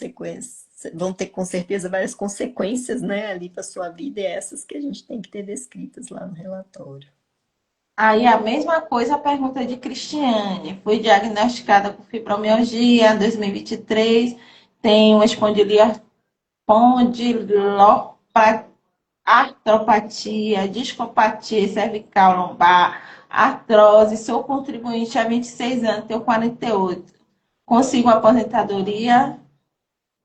B: vão ter com certeza várias consequências, né, ali para sua vida, e essas que a gente tem que ter descritas lá no relatório.
C: Aí a mesma coisa a pergunta de Cristiane. Fui diagnosticada com fibromialgia em 2023, tenho espondilopatia, artropatia, discopatia cervical lombar, artrose, sou contribuinte há 26 anos, tenho 48. Consigo aposentadoria?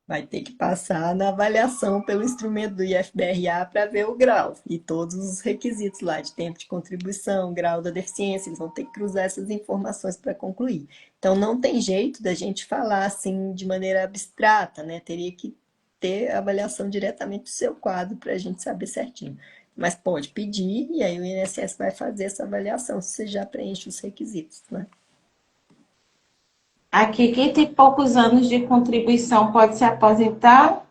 B: Vai ter que passar na avaliação pelo instrumento do IFBRA para ver o grau e todos os requisitos lá de tempo de contribuição, grau da deficiência, eles vão ter que cruzar essas informações para concluir. Então não tem jeito da gente falar assim de maneira abstrata, né? Teria que ter avaliação diretamente do seu quadro para a gente saber certinho. Mas pode pedir e aí o INSS vai fazer essa avaliação se você já preenche os requisitos, né?
C: Aqui, quem tem poucos anos de contribuição pode se aposentar?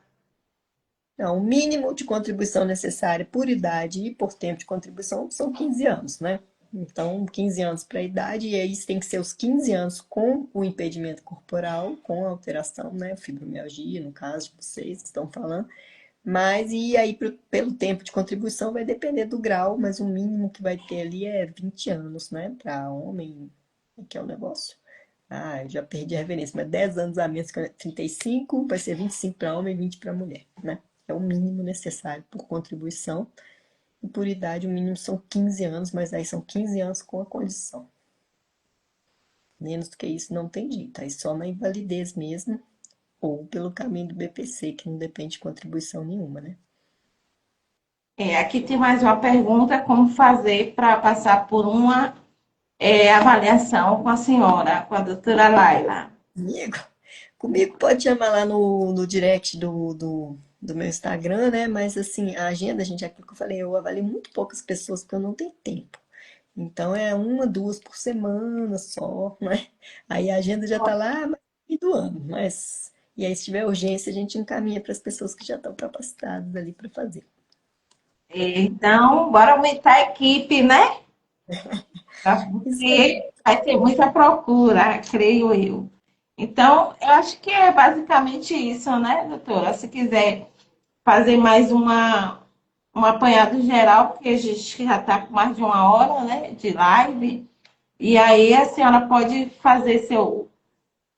B: Então, o mínimo de contribuição necessária por idade e por tempo de contribuição são 15 anos, né? Então, 15 anos para a idade, e aí tem que ser os 15 anos com o impedimento corporal, com a alteração, né? Fibromialgia, no caso de vocês que estão falando. Mas, e aí, pelo tempo de contribuição, vai depender do grau, mas o mínimo que vai ter ali é 20 anos, né? Para homem, que é o negócio. Ah, eu já perdi a referência, mas 10 anos a menos que 35, vai ser 25 para homem e 20 para mulher, né? É o mínimo necessário por contribuição. E por idade, o mínimo são 15 anos, mas aí são 15 anos com a condição. Menos do que isso não tem jeito, aí só na invalidez mesmo, ou pelo caminho do BPC, que não depende de contribuição nenhuma, né?
C: Aqui tem mais uma pergunta: como fazer para passar por uma avaliação com a senhora, com a doutora Laila?
B: Comigo, comigo pode chamar lá no direct do meu Instagram, né? Mas assim, a agenda, gente, é aquilo que eu falei, eu avalio muito poucas pessoas porque eu não tenho tempo. Então é uma, duas por semana só, né? Aí a agenda já tá lá, mas no fim do ano, mas e aí se tiver urgência a gente encaminha para as pessoas que já estão capacitadas ali para fazer.
C: Então, bora aumentar a equipe, né?
B: Isso aí.
C: Porque vai ter muita procura, creio eu. Então, eu acho que é basicamente isso, né, doutora? Se quiser fazer mais um apanhado geral, porque a gente já está com mais de uma hora, né, de live, e aí a senhora pode fazer seu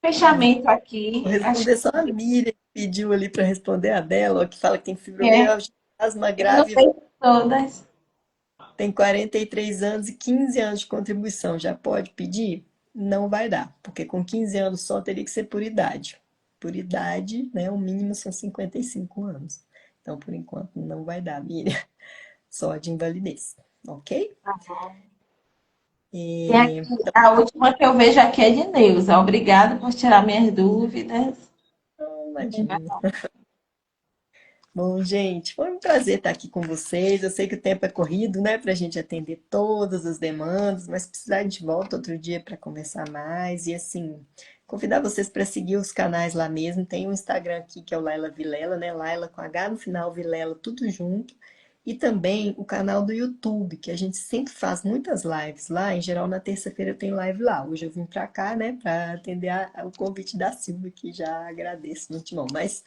C: fechamento
B: Vou
C: aqui. Acho
B: responder só a Miriam que pediu ali para responder a dela, ó, que fala que tem
C: que é,
B: fibromialgia, asma
C: eu não
B: grave,
C: sei se todas.
B: tem 43 anos e 15 anos de contribuição. Já pode pedir? Não vai dar, porque com 15 anos só teria que ser por idade. Por idade, né, o mínimo são 55 anos. Então, por enquanto, não vai dar, Miriam. Só de invalidez, ok?
C: Tem aqui, a última que eu vejo aqui é de Neuza. Obrigada por tirar minhas dúvidas.
B: Imagina. Bom, gente, foi um prazer estar aqui com vocês. Eu sei que o tempo é corrido, né, para a gente atender todas as demandas, mas precisar a gente volta outro dia para conversar mais. E assim, convidar vocês para seguir os canais lá mesmo. Tem um Instagram aqui que é o Laila Vilela, né? Laila com H no final, Vilela, tudo junto. E também o canal do YouTube, que a gente sempre faz muitas lives lá. Em geral, na terça-feira eu tenho live lá. Hoje eu vim para cá, né, para atender o convite da Silvia, que já agradeço no ultimão. Mas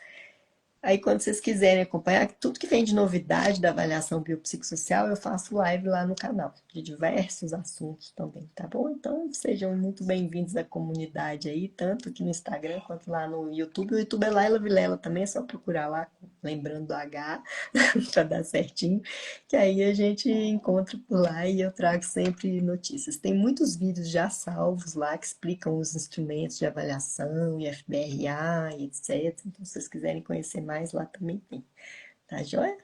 B: aí, quando vocês quiserem acompanhar tudo que vem de novidade da avaliação biopsicossocial, eu faço live lá no canal, de diversos assuntos também, tá bom? Então, sejam muito bem-vindos à comunidade aí, tanto aqui no Instagram quanto lá no YouTube. O YouTube é Laila Vilela também, é só procurar lá, lembrando do H, para dar certinho, que aí a gente encontra por lá e eu trago sempre notícias. Tem muitos vídeos já salvos lá que explicam os instrumentos de avaliação, IFBRA, e etc. Então, se vocês quiserem conhecer mais, lá também tem. Tá joia?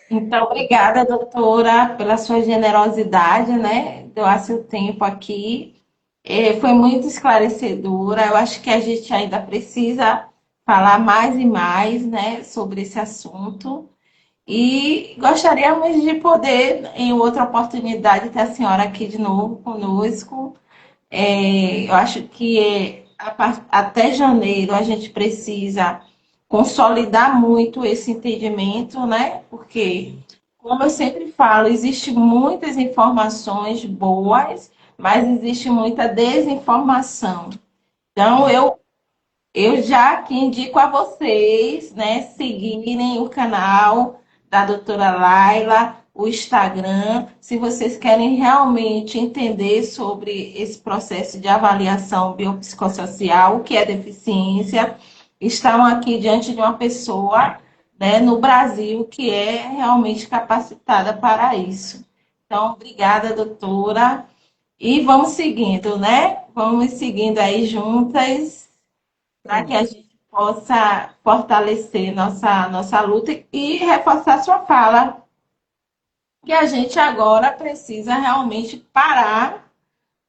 C: Então, obrigada, doutora, pela sua generosidade, né? Doar seu tempo aqui. Foi muito esclarecedora. Eu acho que a gente ainda precisa falar mais e mais, né, sobre esse assunto. E gostaríamos de poder, em outra oportunidade, ter a senhora aqui de novo conosco. Eu acho que até janeiro a gente precisa consolidar muito esse entendimento, né? Porque, como eu sempre falo, existe muitas informações boas, mas existe muita desinformação. Então, eu já aqui indico a vocês, né, seguirem o canal da doutora Laila, o Instagram, se vocês querem realmente entender sobre esse processo de avaliação biopsicossocial, o que é deficiência, estão aqui diante de uma pessoa, né, no Brasil que é realmente capacitada para isso. Então, obrigada, doutora. E vamos seguindo, né? Vamos seguindo aí juntas para que a gente possa fortalecer nossa luta e reforçar sua fala, que a gente agora precisa realmente parar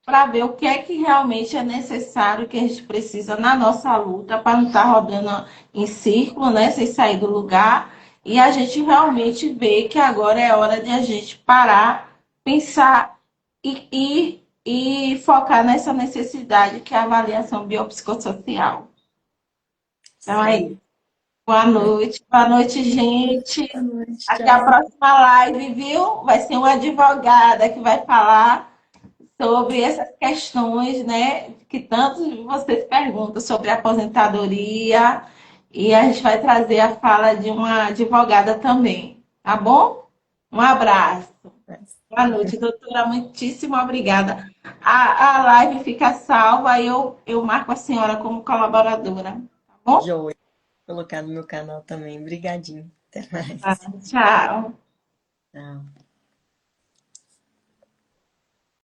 C: para ver o que é que realmente é necessário, que a gente precisa na nossa luta, para não estar rodando em círculo, né, sem sair do lugar, e a gente realmente ver que agora é hora de a gente parar, pensar e focar nessa necessidade que é a avaliação biopsicossocial. Então
B: Isso
C: é
B: aí.
C: isso. Boa noite, gente.
B: Boa noite,
C: Até a
B: tchau.
C: próxima live, viu? Vai ser uma advogada que vai falar sobre essas questões, né, que tantos de vocês perguntam sobre aposentadoria, e a gente vai trazer a fala de uma advogada também, tá bom? Um abraço. Boa noite, doutora. Muitíssimo obrigada. A live fica salva, aí eu marco a senhora como colaboradora, tá bom?
B: Joia. Vou colocar no meu canal também. Obrigadinho. Até
C: Tá,
B: mais.
C: tchau.
B: Tchau.